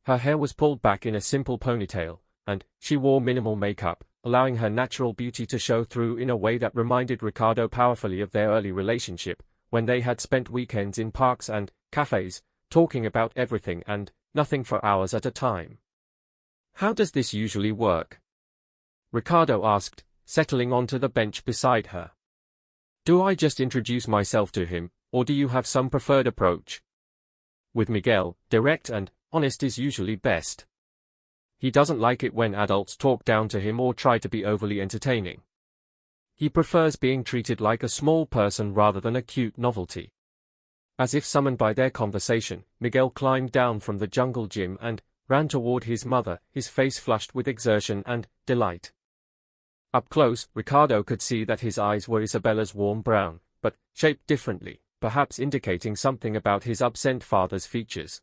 Her hair was pulled back in a simple ponytail, and she wore minimal makeup, allowing her natural beauty to show through in a way that reminded Ricardo powerfully of their early relationship, when they had spent weekends in parks and cafes, talking about everything and nothing for hours at a time. "How does this usually work?" Ricardo asked, settling onto the bench beside her. "Do I just introduce myself to him, or do you have some preferred approach?" With Miguel, direct and honest is usually best. He doesn't like it when adults talk down to him or try to be overly entertaining. He prefers being treated like a small person rather than a cute novelty. As if summoned by their conversation, Miguel climbed down from the jungle gym and ran toward his mother, his face flushed with exertion and delight. Up close, Ricardo could see that his eyes were Isabella's warm brown, but shaped differently, perhaps indicating something about his absent father's features.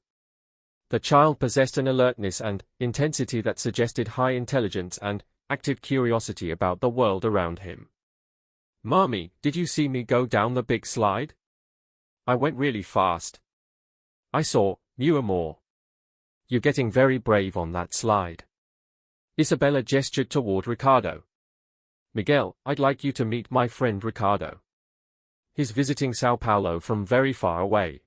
The child possessed an alertness and intensity that suggested high intelligence and active curiosity about the world around him. "Mommy, did you see me go down the big slide? I went really fast. I saw you were more. You're getting very brave on that slide." Isabella gestured toward Ricardo. "Miguel, I'd like you to meet my friend Ricardo. He's visiting São Paulo from very far away."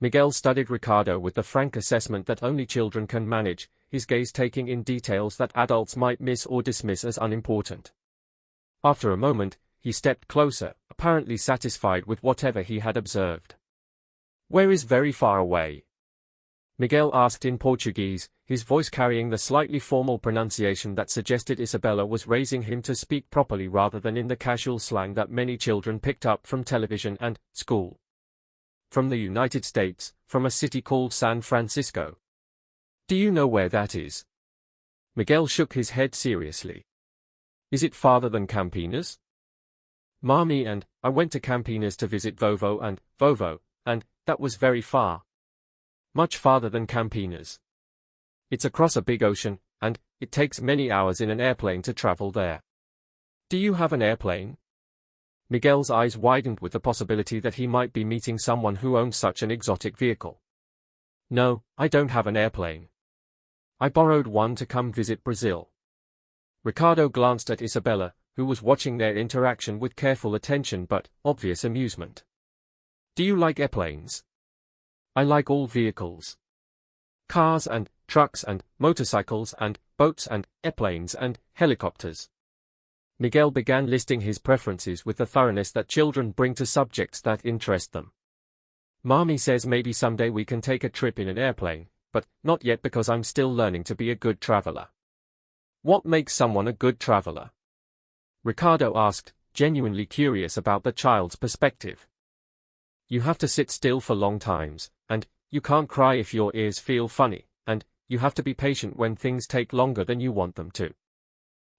Miguel studied Ricardo with the frank assessment that only children can manage, his gaze taking in details that adults might miss or dismiss as unimportant. After a moment, he stepped closer, apparently satisfied with whatever he had observed. "Where is very far away?" Miguel asked in Portuguese, his voice carrying the slightly formal pronunciation that suggested Isabella was raising him to speak properly rather than in the casual slang that many children picked up from television and school. "From the United States, from a city called San Francisco." "Do you know where that is?" Miguel shook his head seriously. "Is it farther than Campinas?" "Mommy and I went to Campinas to visit Vovo, and that was very far. Much farther than Campinas. It's across a big ocean, and it takes many hours in an airplane to travel there." "Do you have an airplane?" Miguel's eyes widened with the possibility that he might be meeting someone who owns such an exotic vehicle. "No, I don't have an airplane. I borrowed one to come visit Brazil." Ricardo glanced at Isabella, who was watching their interaction with careful attention but obvious amusement. Do you like airplanes? I like all vehicles. Cars and trucks and motorcycles and boats and airplanes and helicopters. Miguel began listing his preferences with the thoroughness that children bring to subjects that interest them. Mommy says maybe someday we can take a trip in an airplane, but not yet because I'm still learning to be a good traveler. What makes someone a good traveler? Ricardo asked, genuinely curious about the child's perspective. You have to sit still for long times, and you can't cry if your ears feel funny, and you have to be patient when things take longer than you want them to.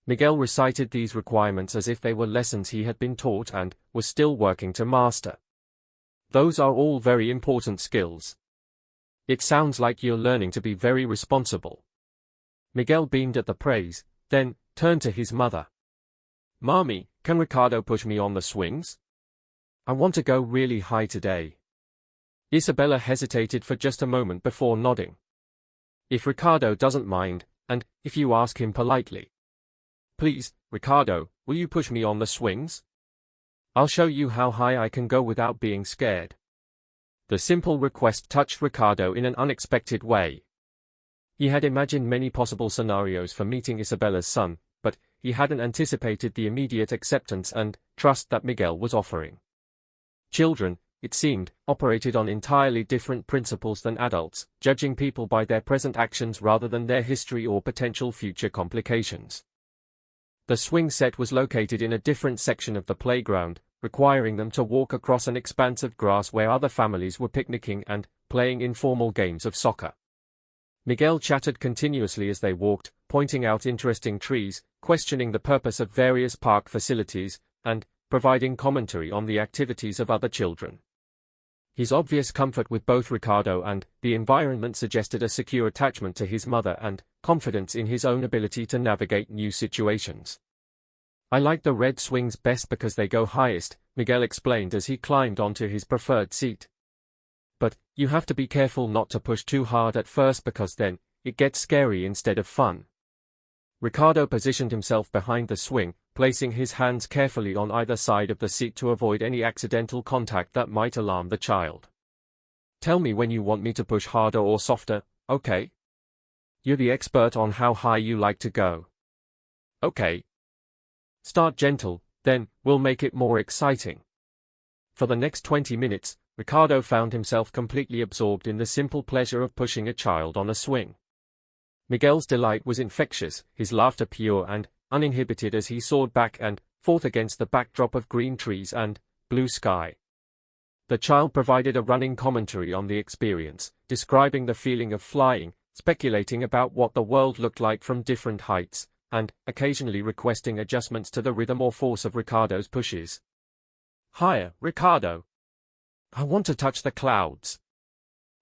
Miguel recited these requirements as if they were lessons he had been taught and was still working to master. Those are all very important skills. It sounds like you're learning to be very responsible. Miguel beamed at the praise, then turned to his mother. Mommy, can Ricardo push me on the swings? I want to go really high today. Isabella hesitated for just a moment before nodding. If Ricardo doesn't mind, and if you ask him politely. Please, Ricardo, will you push me on the swings? I'll show you how high I can go without being scared. The simple request touched Ricardo in an unexpected way. He had imagined many possible scenarios for meeting Isabella's son, but he hadn't anticipated the immediate acceptance and trust that Miguel was offering. Children, it seemed, operated on entirely different principles than adults, judging people by their present actions rather than their history or potential future complications. The swing set was located in a different section of the playground, requiring them to walk across an expanse of grass where other families were picnicking and playing informal games of soccer. Miguel chattered continuously as they walked, pointing out interesting trees, questioning the purpose of various park facilities, and providing commentary on the activities of other children. His obvious comfort with both Ricardo and the environment suggested a secure attachment to his mother and confidence in his own ability to navigate new situations. I like the red swings best because they go highest, Miguel explained as he climbed onto his preferred seat. But you have to be careful not to push too hard at first because then it gets scary instead of fun. Ricardo positioned himself behind the swing, placing his hands carefully on either side of the seat to avoid any accidental contact that might alarm the child. Tell me when you want me to push harder or softer, okay? You're the expert on how high you like to go. Okay. Start gentle, then we'll make it more exciting. For the next 20 minutes, Ricardo found himself completely absorbed in the simple pleasure of pushing a child on a swing. Miguel's delight was infectious, his laughter pure and uninhibited as he soared back and forth against the backdrop of green trees and blue sky. The child provided a running commentary on the experience, describing the feeling of flying, speculating about what the world looked like from different heights, and occasionally requesting adjustments to the rhythm or force of Ricardo's pushes. Higher, Ricardo. I want to touch the clouds.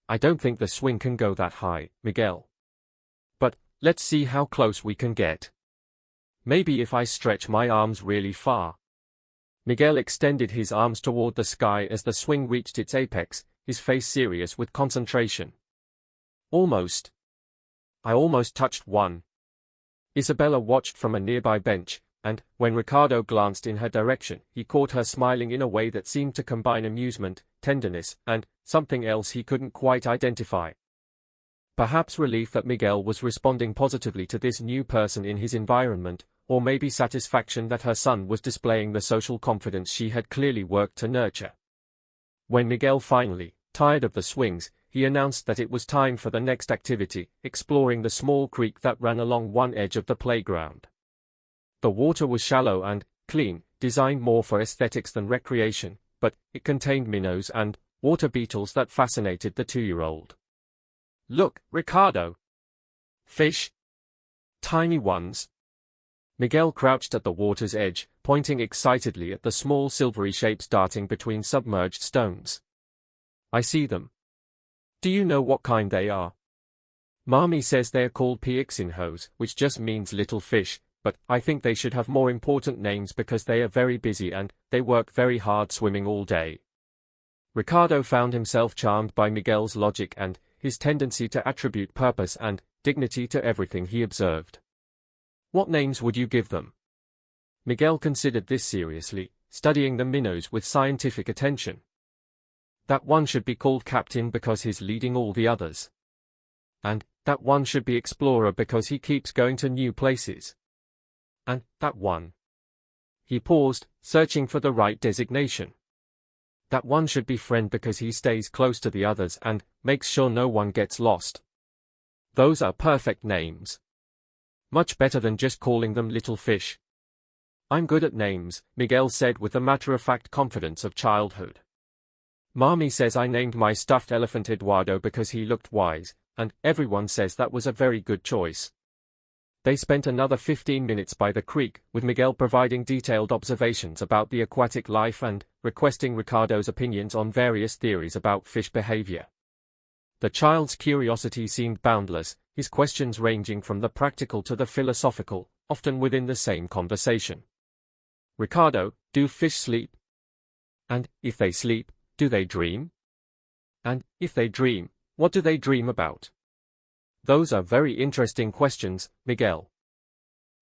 I don't think the swing can go that high, Miguel. But let's see how close we can get. Maybe if I stretch my arms really far. Miguel extended his arms toward the sky as the swing reached its apex, his face serious with concentration. Almost. I almost touched one. Isabella watched from a nearby bench, and when Ricardo glanced in her direction, he caught her smiling in a way that seemed to combine amusement, tenderness, and something else he couldn't quite identify. Perhaps relief that Miguel was responding positively to this new person in his environment, or maybe satisfaction that her son was displaying the social confidence she had clearly worked to nurture. When Miguel finally, tired of the swings, he announced that it was time for the next activity, exploring the small creek that ran along one edge of the playground. The water was shallow and clean, designed more for aesthetics than recreation, but it contained minnows and water beetles that fascinated the 2-year-old. Look, Ricardo! Fish! Tiny ones! Miguel crouched at the water's edge, pointing excitedly at the small silvery shapes darting between submerged stones. I see them. Do you know what kind they are? Mommy says they're called piixinhos, which just means little fish, but I think they should have more important names because they are very busy and they work very hard swimming all day. Ricardo found himself charmed by Miguel's logic and his tendency to attribute purpose and dignity to everything he observed. What names would you give them? Miguel considered this seriously, studying the minnows with scientific attention. That one should be called captain because he's leading all the others. And that one should be explorer because he keeps going to new places. And that one. He paused, searching for the right designation. That one should be friend because he stays close to the others and makes sure no one gets lost. Those are perfect names. Much better than just calling them little fish. I'm good at names, Miguel said with the matter-of-fact confidence of childhood. Mommy says I named my stuffed elephant Eduardo because he looked wise, and everyone says that was a very good choice. They spent another 15 minutes by the creek, with Miguel providing detailed observations about the aquatic life and requesting Ricardo's opinions on various theories about fish behavior. The child's curiosity seemed boundless, his questions ranging from the practical to the philosophical, often within the same conversation. Ricardo, do fish sleep? And if they sleep, do they dream? And if they dream, what do they dream about? Those are very interesting questions, Miguel.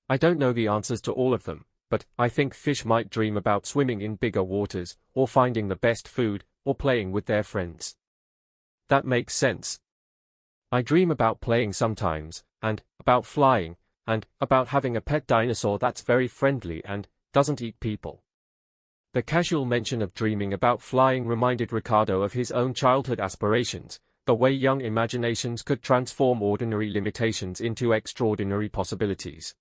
I don't know the answers to all of them, but I think fish might dream about swimming in bigger waters, or finding the best food, or playing with their friends. That makes sense. I dream about playing sometimes, and about flying, and about having a pet dinosaur that's very friendly and doesn't eat people. The casual mention of dreaming about flying reminded Ricardo of his own childhood aspirations, the way young imaginations could transform ordinary limitations into extraordinary possibilities.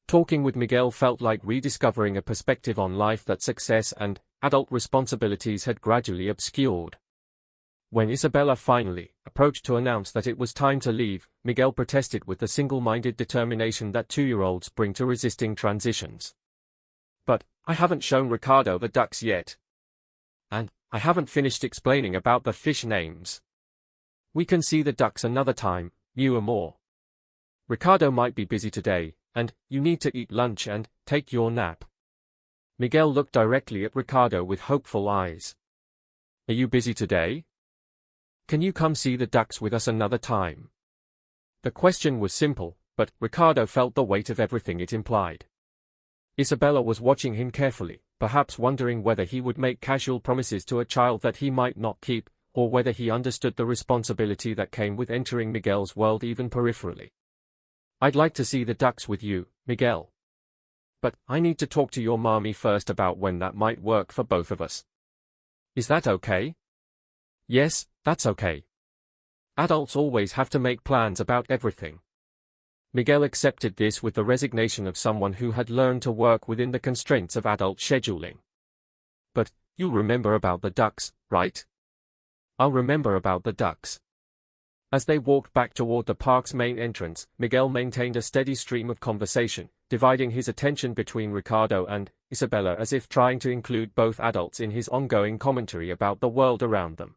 Talking with Miguel felt like rediscovering a perspective on life that success and adult responsibilities had gradually obscured. When Isabella finally approached to announce that it was time to leave, Miguel protested with the single-minded determination that two-year-olds bring to resisting transitions. But I haven't shown Ricardo the ducks yet. And I haven't finished explaining about the fish names. We can see the ducks another time, you and more. Ricardo might be busy today, and you need to eat lunch and take your nap. Miguel looked directly at Ricardo with hopeful eyes. Are you busy today? Can you come see the ducks with us another time? The question was simple, but Ricardo felt the weight of everything it implied. Isabella was watching him carefully, perhaps wondering whether he would make casual promises to a child that he might not keep, or whether he understood the responsibility that came with entering Miguel's world even peripherally. I'd like to see the ducks with you, Miguel. But I need to talk to your mommy first about when that might work for both of us. Is that okay? Yes, that's okay. Adults always have to make plans about everything. Miguel accepted this with the resignation of someone who had learned to work within the constraints of adult scheduling. But you remember about the ducks, right? I'll remember about the ducks. As they walked back toward the park's main entrance, Miguel maintained a steady stream of conversation, dividing his attention between Ricardo and Isabella as if trying to include both adults in his ongoing commentary about the world around them.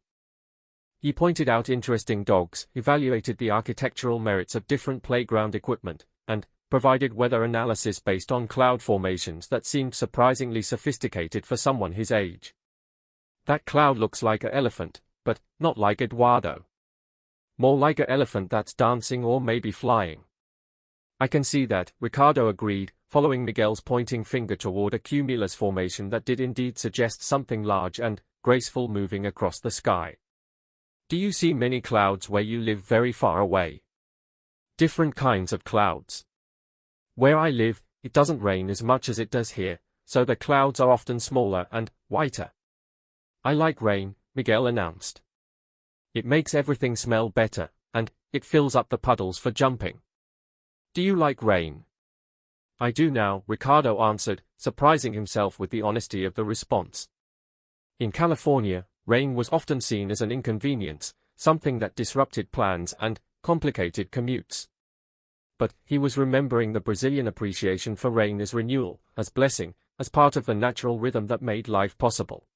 He pointed out interesting dogs, evaluated the architectural merits of different playground equipment, and provided weather analysis based on cloud formations that seemed surprisingly sophisticated for someone his age. That cloud looks like an elephant, but not like Eduardo. More like an elephant that's dancing or maybe flying. I can see that, Ricardo agreed, following Miguel's pointing finger toward a cumulus formation that did indeed suggest something large and graceful moving across the sky. Do you see many clouds where you live very far away? Different kinds of clouds. Where I live, it doesn't rain as much as it does here, so the clouds are often smaller and whiter. I like rain, Miguel announced. It makes everything smell better, and it fills up the puddles for jumping. Do you like rain? I do now, Ricardo answered, surprising himself with the honesty of the response. In California, rain was often seen as an inconvenience, something that disrupted plans and complicated commutes. But he was remembering the Brazilian appreciation for rain as renewal, as blessing, as part of the natural rhythm that made life possible.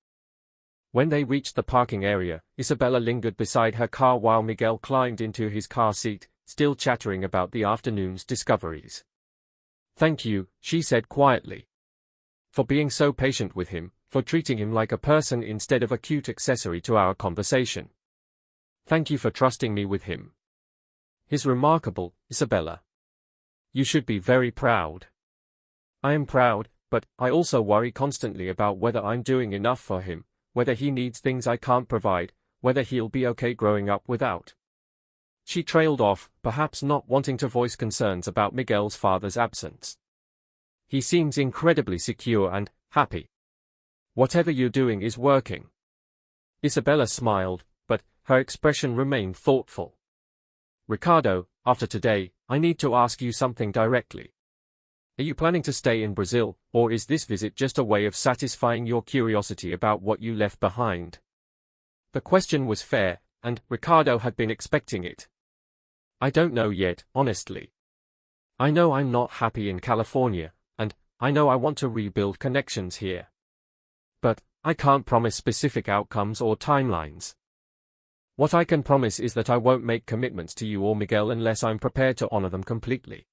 When they reached the parking area, Isabella lingered beside her car while Miguel climbed into his car seat, still chattering about the afternoon's discoveries. Thank you, she said quietly. For being so patient with him, for treating him like a person instead of a cute accessory to our conversation. Thank you for trusting me with him. He's remarkable, Isabella. You should be very proud. I am proud, but I also worry constantly about whether I'm doing enough for him, whether he needs things I can't provide, whether he'll be okay growing up without. She trailed off, perhaps not wanting to voice concerns about Miguel's father's absence. He seems incredibly secure and happy. Whatever you're doing is working. Isabella smiled, but her expression remained thoughtful. Ricardo, after today, I need to ask you something directly. Are you planning to stay in Brazil, or is this visit just a way of satisfying your curiosity about what you left behind? The question was fair, and Ricardo had been expecting it. I don't know yet, honestly. I know I'm not happy in California, and I know I want to rebuild connections here. But I can't promise specific outcomes or timelines. What I can promise is that I won't make commitments to you or Miguel unless I'm prepared to honor them completely.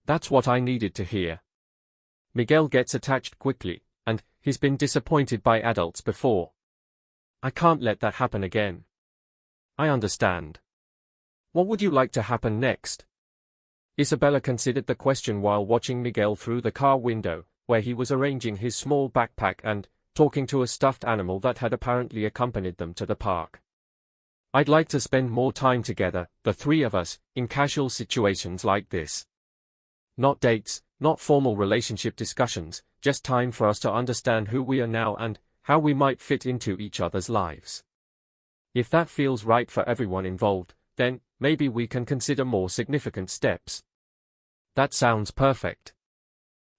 That's what I needed to hear. Miguel gets attached quickly, and he's been disappointed by adults before. I can't let that happen again. I understand. What would you like to happen next? Isabella considered the question while watching Miguel through the car window, where he was arranging his small backpack and talking to a stuffed animal that had apparently accompanied them to the park. I'd like to spend more time together, the three of us, in casual situations like this. Not dates, not formal relationship discussions, just time for us to understand who we are now and how we might fit into each other's lives. If that feels right for everyone involved, then maybe we can consider more significant steps. That sounds perfect.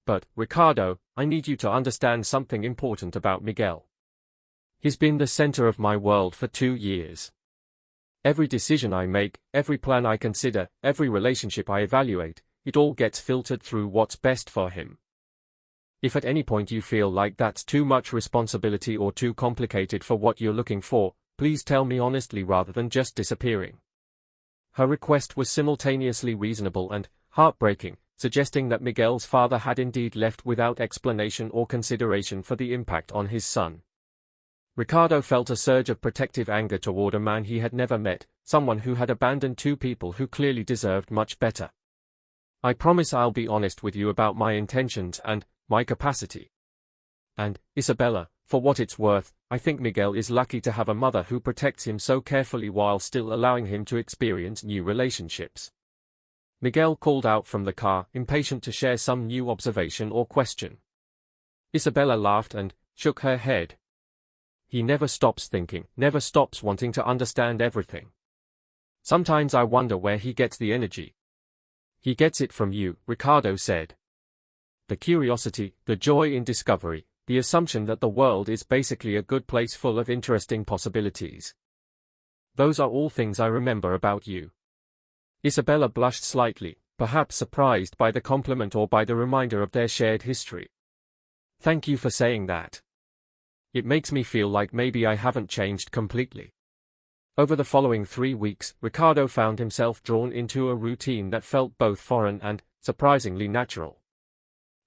But, Ricardo, I need you to understand something important about Miguel. He's been the center of my world for 2 years. Every decision I make, every plan I consider, every relationship I evaluate, it all gets filtered through what's best for him. If at any point you feel like that's too much responsibility or too complicated for what you're looking for, please tell me honestly rather than just disappearing. Her request was simultaneously reasonable and heartbreaking, suggesting that Miguel's father had indeed left without explanation or consideration for the impact on his son. Ricardo felt a surge of protective anger toward a man he had never met, someone who had abandoned 2 people who clearly deserved much better. I promise I'll be honest with you about my intentions and my capacity. And, Isabella, for what it's worth, I think Miguel is lucky to have a mother who protects him so carefully while still allowing him to experience new relationships. Miguel called out from the car, impatient to share some new observation or question. Isabella laughed and shook her head. He never stops thinking, never stops wanting to understand everything. Sometimes I wonder where he gets the energy. He gets it from you, Ricardo said. The curiosity, the joy in discovery, the assumption that the world is basically a good place full of interesting possibilities. Those are all things I remember about you. Isabella blushed slightly, perhaps surprised by the compliment or by the reminder of their shared history. Thank you for saying that. It makes me feel like maybe I haven't changed completely. Over the following 3 weeks, Ricardo found himself drawn into a routine that felt both foreign and surprisingly natural.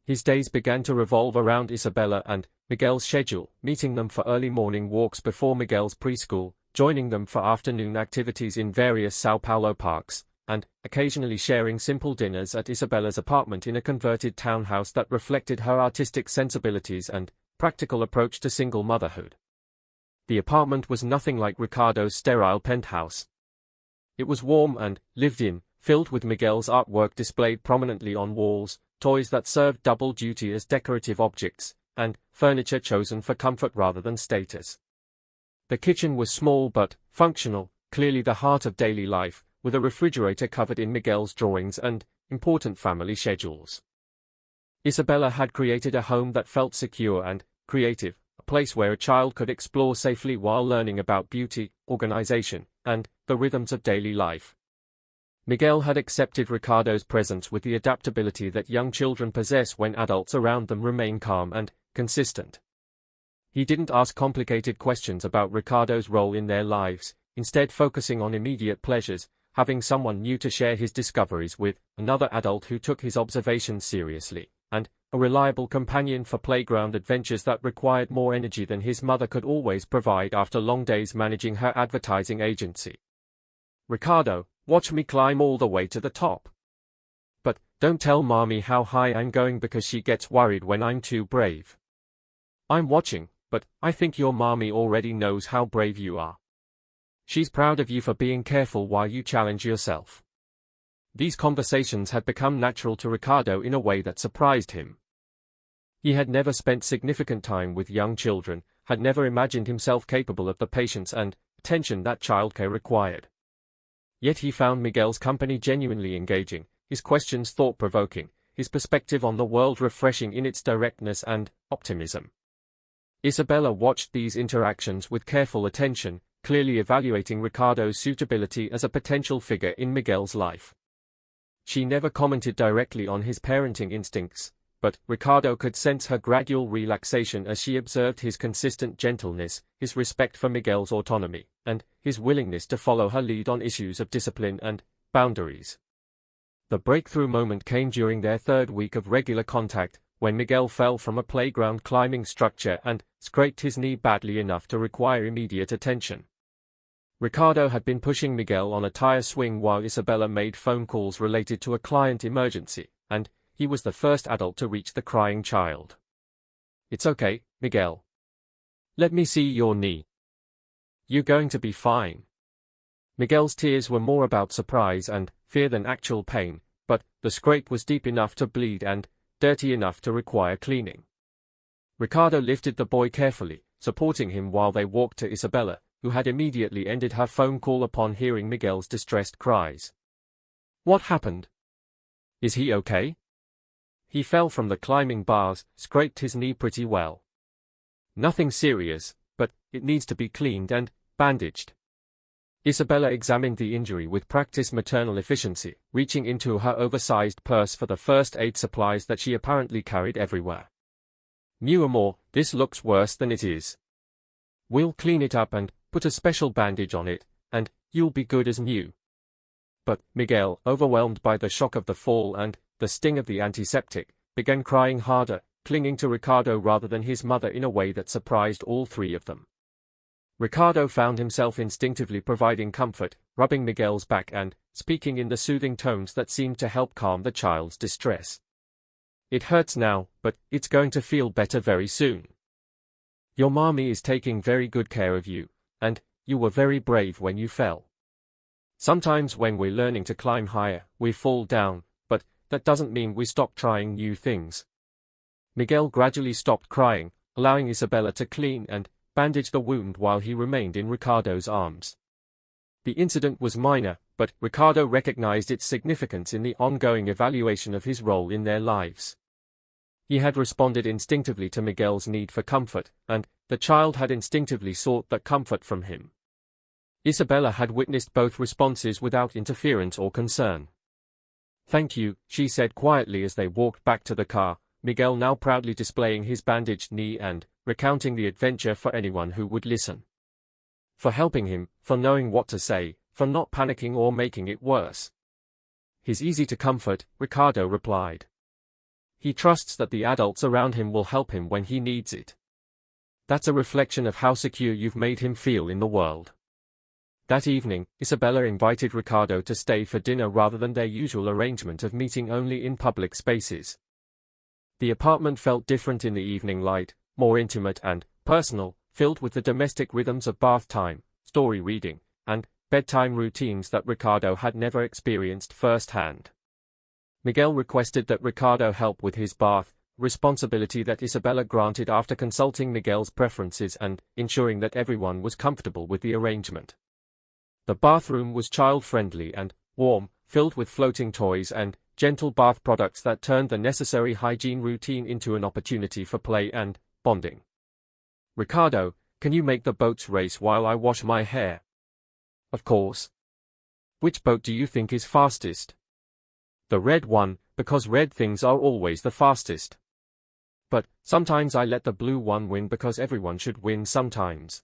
His days began to revolve around Isabella and Miguel's schedule, meeting them for early morning walks before Miguel's preschool, joining them for afternoon activities in various São Paulo parks, and occasionally sharing simple dinners at Isabella's apartment in a converted townhouse that reflected her artistic sensibilities and practical approach to single motherhood. The apartment was nothing like Ricardo's sterile penthouse. It was warm and lived in, filled with Miguel's artwork displayed prominently on walls, toys that served double duty as decorative objects, and furniture chosen for comfort rather than status. The kitchen was small but functional, clearly the heart of daily life, with a refrigerator covered in Miguel's drawings and important family schedules. Isabella had created a home that felt secure and creative, a place where a child could explore safely while learning about beauty, organization, and the rhythms of daily life. Miguel had accepted Ricardo's presence with the adaptability that young children possess when adults around them remain calm and consistent. He didn't ask complicated questions about Ricardo's role in their lives, instead focusing on immediate pleasures, having someone new to share his discoveries with, another adult who took his observations seriously, and a reliable companion for playground adventures that required more energy than his mother could always provide after long days managing her advertising agency. Ricardo, watch me climb all the way to the top. But don't tell Mommy how high I'm going because she gets worried when I'm too brave. I'm watching, but I think your mommy already knows how brave you are. She's proud of you for being careful while you challenge yourself." These conversations had become natural to Ricardo in a way that surprised him. He had never spent significant time with young children, had never imagined himself capable of the patience and attention that childcare required. Yet he found Miguel's company genuinely engaging, his questions thought-provoking, his perspective on the world refreshing in its directness and optimism. Isabella watched these interactions with careful attention, clearly evaluating Ricardo's suitability as a potential figure in Miguel's life. She never commented directly on his parenting instincts, but Ricardo could sense her gradual relaxation as she observed his consistent gentleness, his respect for Miguel's autonomy, and his willingness to follow her lead on issues of discipline and boundaries. The breakthrough moment came during their third week of regular contact, when Miguel fell from a playground climbing structure and scraped his knee badly enough to require immediate attention. Ricardo had been pushing Miguel on a tire swing while Isabella made phone calls related to a client emergency, and he was the first adult to reach the crying child. "It's okay, Miguel. Let me see your knee. You're going to be fine." Miguel's tears were more about surprise and fear than actual pain, but the scrape was deep enough to bleed and dirty enough to require cleaning. Ricardo lifted the boy carefully, supporting him while they walked to Isabella, who had immediately ended her phone call upon hearing Miguel's distressed cries. "What happened? Is he okay?" "He fell from the climbing bars, scraped his knee pretty well. Nothing serious, but it needs to be cleaned and bandaged." Isabella examined the injury with practiced maternal efficiency, reaching into her oversized purse for the first aid supplies that she apparently carried everywhere. "Mi amor, this looks worse than it is. We'll clean it up and put a special bandage on it, and you'll be good as new." But Miguel, overwhelmed by the shock of the fall and the sting of the antiseptic, began crying harder, clinging to Ricardo rather than his mother in a way that surprised all three of them. Ricardo found himself instinctively providing comfort, rubbing Miguel's back and speaking in the soothing tones that seemed to help calm the child's distress. "It hurts now, but it's going to feel better very soon. Your mommy is taking very good care of you, and you were very brave when you fell. Sometimes when we're learning to climb higher, we fall down, but that doesn't mean we stop trying new things." Miguel gradually stopped crying, allowing Isabella to clean and bandage the wound while he remained in Ricardo's arms. The incident was minor, but Ricardo recognized its significance in the ongoing evaluation of his role in their lives. He had responded instinctively to Miguel's need for comfort, and the child had instinctively sought that comfort from him. Isabella had witnessed both responses without interference or concern. "Thank you," she said quietly as they walked back to the car, Miguel now proudly displaying his bandaged knee and recounting the adventure for anyone who would listen. For helping him, for knowing what to say, for not panicking or making it worse. "He's easy to comfort," Ricardo replied. "He trusts that the adults around him will help him when he needs it. That's a reflection of how secure you've made him feel in the world." That evening, Isabella invited Ricardo to stay for dinner rather than their usual arrangement of meeting only in public spaces. The apartment felt different in the evening light, more intimate and personal, filled with the domestic rhythms of bath time, story reading, and bedtime routines that Ricardo had never experienced firsthand. Miguel requested that Ricardo help with his bath, responsibility that Isabella granted after consulting Miguel's preferences and ensuring that everyone was comfortable with the arrangement. The bathroom was child-friendly and warm, filled with floating toys and gentle bath products that turned the necessary hygiene routine into an opportunity for play and bonding. "Ricardo, can you make the boats race while I wash my hair?" "Of course." "Which boat do you think is fastest?" "The red one, because red things are always the fastest. But sometimes I let the blue one win because everyone should win sometimes."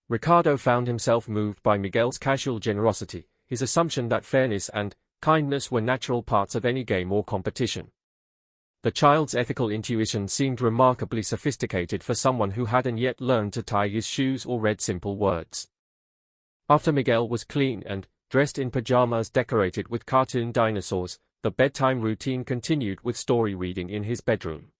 Ricardo found himself moved by Miguel's casual generosity, his assumption that fairness and kindness were natural parts of any game or competition. The child's ethical intuition seemed remarkably sophisticated for someone who hadn't yet learned to tie his shoes or read simple words. After Miguel was clean and dressed in pajamas decorated with cartoon dinosaurs, the bedtime routine continued with story reading in his bedroom.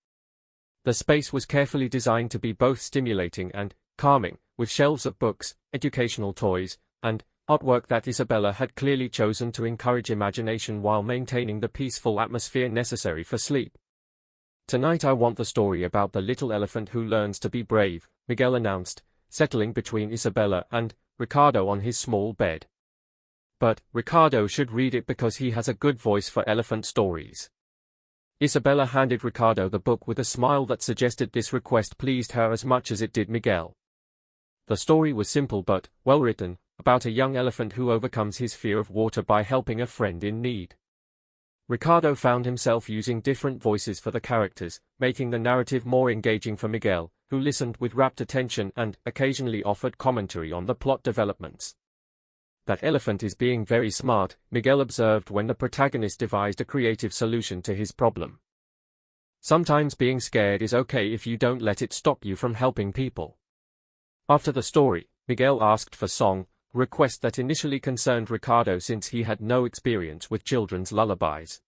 The space was carefully designed to be both stimulating and calming, with shelves of books, educational toys, and artwork that Isabella had clearly chosen to encourage imagination while maintaining the peaceful atmosphere necessary for sleep. "Tonight I want the story about the little elephant who learns to be brave," Miguel announced, settling between Isabella and Ricardo on his small bed. "But Ricardo should read it because he has a good voice for elephant stories." Isabella handed Ricardo the book with a smile that suggested this request pleased her as much as it did Miguel. The story was simple but well written, about a young elephant who overcomes his fear of water by helping a friend in need. Ricardo found himself using different voices for the characters, making the narrative more engaging for Miguel, who listened with rapt attention and occasionally offered commentary on the plot developments. "That elephant is being very smart," Miguel observed when the protagonist devised a creative solution to his problem. "Sometimes being scared is okay if you don't let it stop you from helping people." After the story, Miguel asked for song, a request that initially concerned Ricardo since he had no experience with children's lullabies.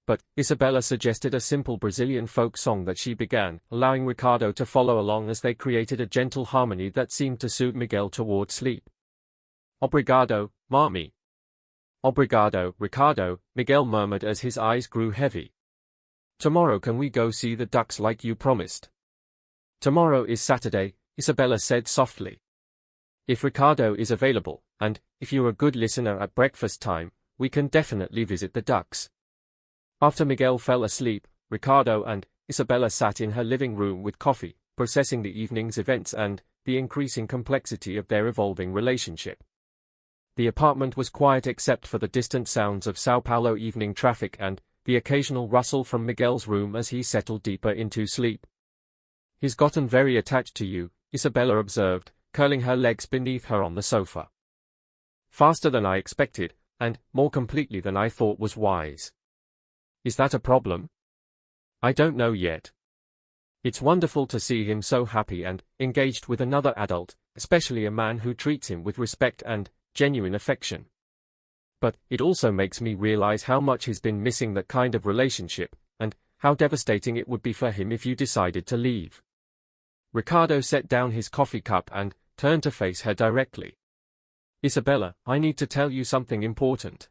But Isabella suggested a simple Brazilian folk song that she began, allowing Ricardo to follow along as they created a gentle harmony that seemed to soothe Miguel toward sleep. "Obrigado, Mami." "Obrigado, Ricardo," Miguel murmured as his eyes grew heavy. "Tomorrow can we go see the ducks like you promised?" "Tomorrow is Saturday," Isabella said softly. "If Ricardo is available, and if you're a good listener at breakfast time, we can definitely visit the ducks." After Miguel fell asleep, Ricardo and Isabella sat in her living room with coffee, processing the evening's events and the increasing complexity of their evolving relationship. The apartment was quiet except for the distant sounds of São Paulo evening traffic and the occasional rustle from Miguel's room as he settled deeper into sleep. "He's gotten very attached to you," Isabella observed, curling her legs beneath her on the sofa. "Faster than I expected, and more completely than I thought was wise." "Is that a problem?" "I don't know yet. It's wonderful to see him so happy and engaged with another adult, especially a man who treats him with respect and genuine affection. But it also makes me realize how much he's been missing that kind of relationship, and how devastating it would be for him if you decided to leave." Ricardo set down his coffee cup and turned to face her directly. "Isabella, I need to tell you something important.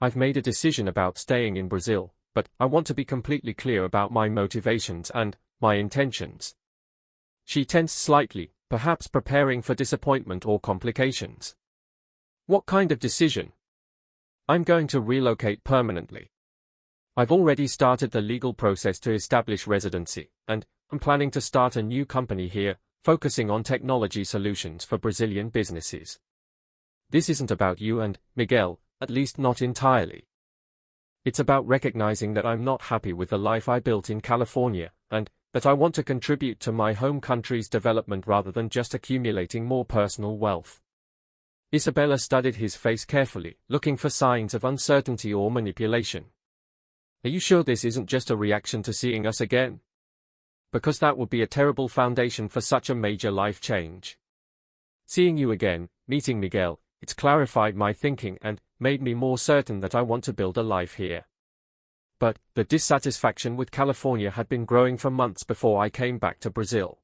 I've made a decision about staying in Brazil, but I want to be completely clear about my motivations and my intentions." She tensed slightly, perhaps preparing for disappointment or complications. "What kind of decision?" "I'm going to relocate permanently. I've already started the legal process to establish residency, and I'm planning to start a new company here, focusing on technology solutions for Brazilian businesses. This isn't about you and Miguel, at least not entirely. It's about recognizing that I'm not happy with the life I built in California, and that I want to contribute to my home country's development rather than just accumulating more personal wealth." Isabella studied his face carefully, looking for signs of uncertainty or manipulation. "Are you sure this isn't just a reaction to seeing us again? Because that would be a terrible foundation for such a major life change. Seeing you again, meeting Miguel, it's clarified my thinking and made me more certain that I want to build a life here. But the dissatisfaction with California had been growing for months before I came back to Brazil.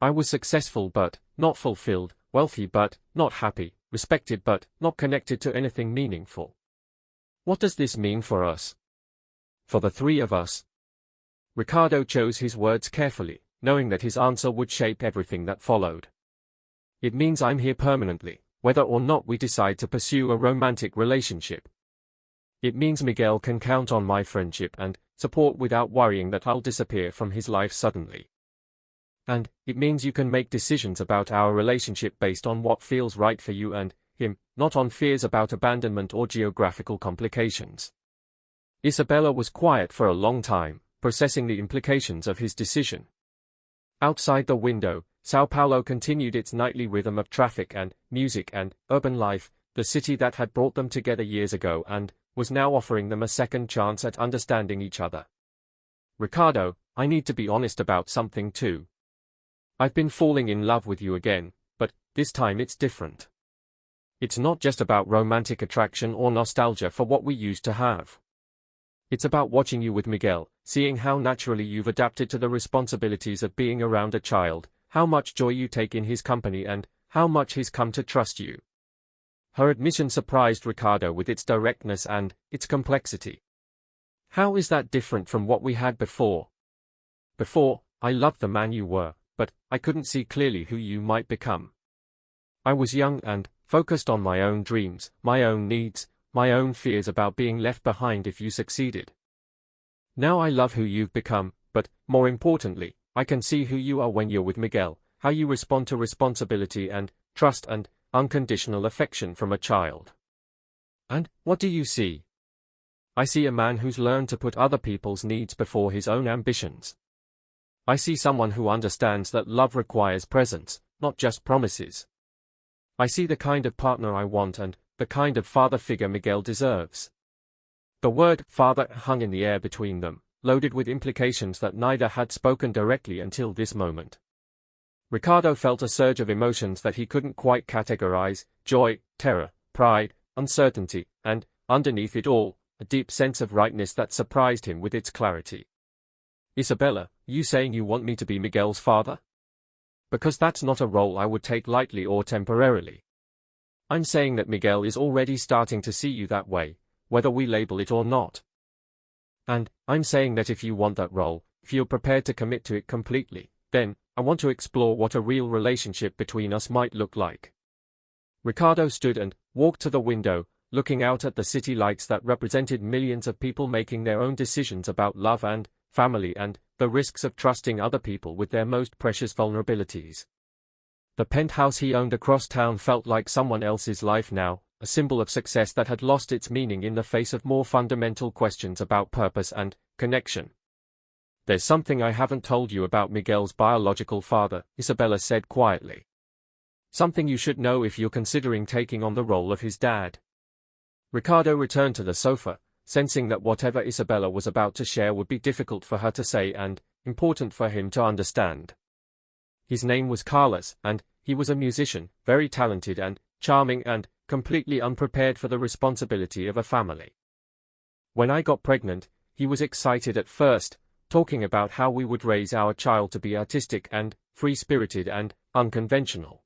I was successful but not fulfilled, wealthy but not happy, respected but not connected to anything meaningful. What does this mean for us? For the three of us?" Ricardo chose his words carefully, knowing that his answer would shape everything that followed. "It means I'm here permanently, whether or not we decide to pursue a romantic relationship. It means Miguel can count on my friendship and support without worrying that I'll disappear from his life suddenly. And it means you can make decisions about our relationship based on what feels right for you and him, not on fears about abandonment or geographical complications." Isabella was quiet for a long time, processing the implications of his decision. Outside the window, São Paulo continued its nightly rhythm of traffic and music and urban life, the city that had brought them together years ago and was now offering them a second chance at understanding each other. "Ricardo, I need to be honest about something too. I've been falling in love with you again, but this time it's different. It's not just about romantic attraction or nostalgia for what we used to have. It's about watching you with Miguel, seeing how naturally you've adapted to the responsibilities of being around a child, how much joy you take in his company and how much he's come to trust you. Her admission surprised Ricardo with its directness and its complexity. How is that different from what we had before? Before, I loved the man you were, but I couldn't see clearly who you might become. I was young and focused on my own dreams, my own needs, my own fears about being left behind if you succeeded. Now I love who you've become, but, more importantly, I can see who you are when you're with Miguel, how you respond to responsibility and trust and unconditional affection from a child. And what do you see? I see a man who's learned to put other people's needs before his own ambitions. I see someone who understands that love requires presence, not just promises. I see the kind of partner I want and the kind of father figure Miguel deserves. The word father hung in the air between them, loaded with implications that neither had spoken directly until this moment. Ricardo felt a surge of emotions that he couldn't quite categorize: joy, terror, pride, uncertainty, and, underneath it all, a deep sense of rightness that surprised him with its clarity. Isabella, you saying you want me to be Miguel's father? Because that's not a role I would take lightly or temporarily. I'm saying that Miguel is already starting to see you that way, whether we label it or not. And I'm saying that if you want that role, if you're prepared to commit to it completely, then I want to explore what a real relationship between us might look like. Ricardo stood and walked to the window, looking out at the city lights that represented millions of people making their own decisions about love and family and the risks of trusting other people with their most precious vulnerabilities. The penthouse he owned across town felt like someone else's life now, a symbol of success that had lost its meaning in the face of more fundamental questions about purpose and connection. There's something I haven't told you about Miguel's biological father, Isabella said quietly. Something you should know if you're considering taking on the role of his dad. Ricardo returned to the sofa, sensing that whatever Isabella was about to share would be difficult for her to say and important for him to understand. His name was Carlos, and he was a musician, very talented and charming and completely unprepared for the responsibility of a family. When I got pregnant, he was excited at first, talking about how we would raise our child to be artistic and free-spirited and unconventional.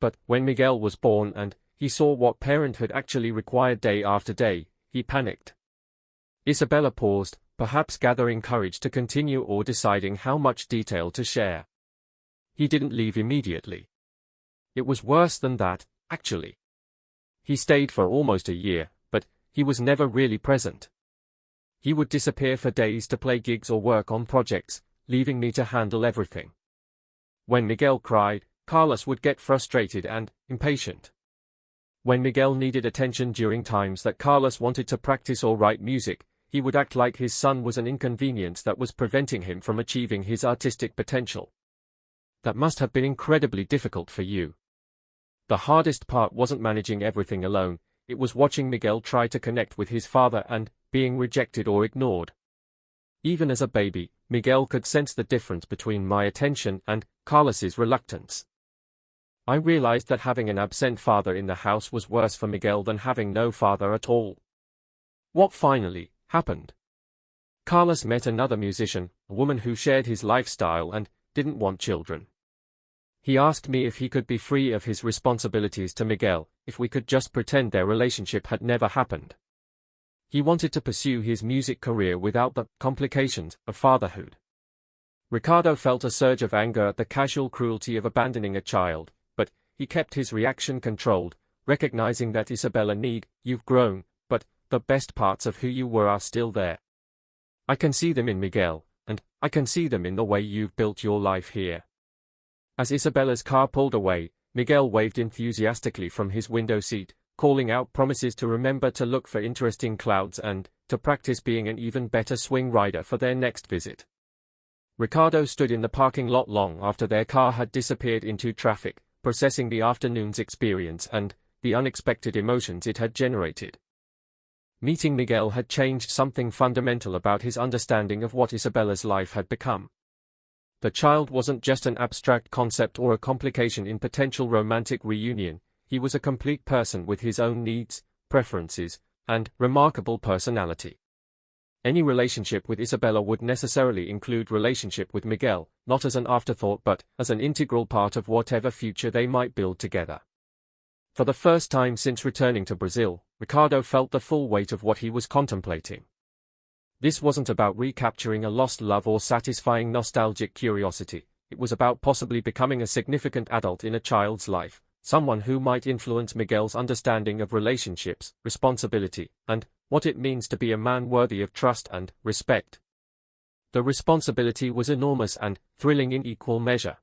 But when Miguel was born and he saw what parenthood actually required day after day, he panicked. Isabella paused, perhaps gathering courage to continue or deciding how much detail to share. He didn't leave immediately. It was worse than that, actually. He stayed for almost a year, but he was never really present. He would disappear for days to play gigs or work on projects, leaving me to handle everything. When Miguel cried, Carlos would get frustrated and impatient. When Miguel needed attention during times that Carlos wanted to practice or write music, he would act like his son was an inconvenience that was preventing him from achieving his artistic potential. That must have been incredibly difficult for you. The hardest part wasn't managing everything alone, it was watching Miguel try to connect with his father and being rejected or ignored. Even as a baby, Miguel could sense the difference between my attention and Carlos's reluctance. I realized that having an absent father in the house was worse for Miguel than having no father at all. What finally happened? Carlos met another musician, a woman who shared his lifestyle and didn't want children. He asked me if he could be free of his responsibilities to Miguel, if we could just pretend their relationship had never happened. He wanted to pursue his music career without the complications of fatherhood. Ricardo felt a surge of anger at the casual cruelty of abandoning a child, but he kept his reaction controlled, recognizing that Isabella you've grown, but the best parts of who you were are still there. I can see them in Miguel, and I can see them in the way you've built your life here. As Isabella's car pulled away, Miguel waved enthusiastically from his window seat, calling out promises to remember to look for interesting clouds and to practice being an even better swing rider for their next visit. Ricardo stood in the parking lot long after their car had disappeared into traffic, processing the afternoon's experience and the unexpected emotions it had generated. Meeting Miguel had changed something fundamental about his understanding of what Isabella's life had become. The child wasn't just an abstract concept or a complication in potential romantic reunion, he was a complete person with his own needs, preferences, and remarkable personality. Any relationship with Isabella would necessarily include relationship with Miguel, not as an afterthought but as an integral part of whatever future they might build together. For the first time since returning to Brazil, Ricardo felt the full weight of what he was contemplating. This wasn't about recapturing a lost love or satisfying nostalgic curiosity. It was about possibly becoming a significant adult in a child's life, someone who might influence Miguel's understanding of relationships, responsibility, and what it means to be a man worthy of trust and respect. The responsibility was enormous and thrilling in equal measure.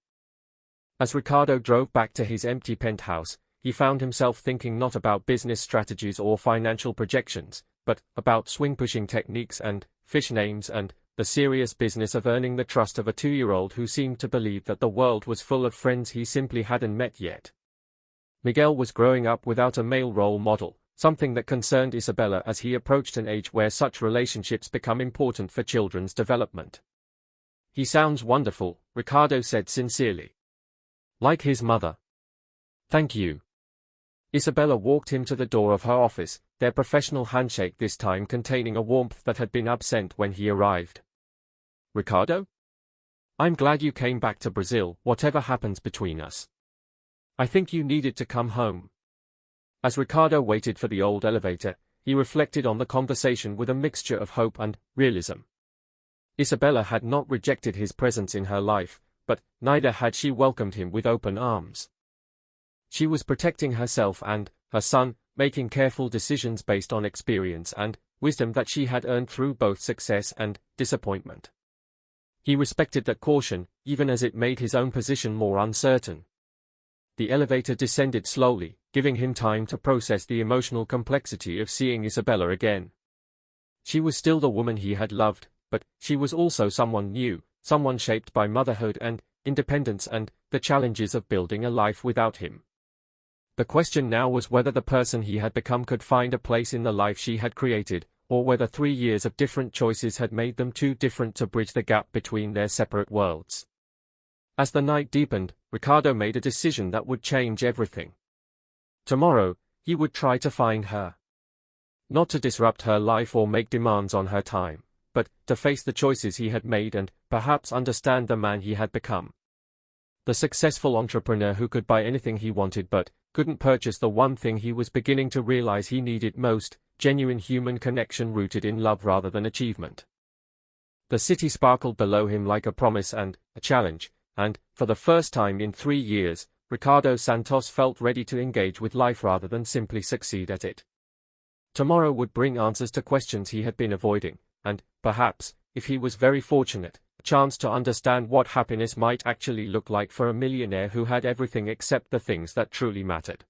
As Ricardo drove back to his empty penthouse, he found himself thinking not about business strategies or financial projections, but about swing-pushing techniques and fish names and the serious business of earning the trust of a 2-year-old who seemed to believe that the world was full of friends he simply hadn't met yet. Miguel was growing up without a male role model, something that concerned Isabella as he approached an age where such relationships become important for children's development. "He sounds wonderful," Ricardo said sincerely. "Like his mother." "Thank you." Isabella walked him to the door of her office, their professional handshake this time containing a warmth that had been absent when he arrived. "Ricardo? I'm glad you came back to Brazil, whatever happens between us. I think you needed to come home." As Ricardo waited for the old elevator, he reflected on the conversation with a mixture of hope and realism. Isabella had not rejected his presence in her life, but neither had she welcomed him with open arms. She was protecting herself and her son, making careful decisions based on experience and wisdom that she had earned through both success and disappointment. He respected that caution, even as it made his own position more uncertain. The elevator descended slowly, giving him time to process the emotional complexity of seeing Isabella again. She was still the woman he had loved, but she was also someone new, someone shaped by motherhood and independence and the challenges of building a life without him. The question now was whether the person he had become could find a place in the life she had created, or whether 3 years of different choices had made them too different to bridge the gap between their separate worlds. As the night deepened, Ricardo made a decision that would change everything. Tomorrow, he would try to find her. Not to disrupt her life or make demands on her time, but to face the choices he had made and perhaps understand the man he had become. The successful entrepreneur who could buy anything he wanted but couldn't purchase the one thing he was beginning to realize he needed most, genuine human connection rooted in love rather than achievement. The city sparkled below him like a promise and a challenge, and, for the first time in 3 years, Ricardo Santos felt ready to engage with life rather than simply succeed at it. Tomorrow would bring answers to questions he had been avoiding, and, perhaps, if he was very fortunate, a chance to understand what happiness might actually look like for a millionaire who had everything except the things that truly mattered.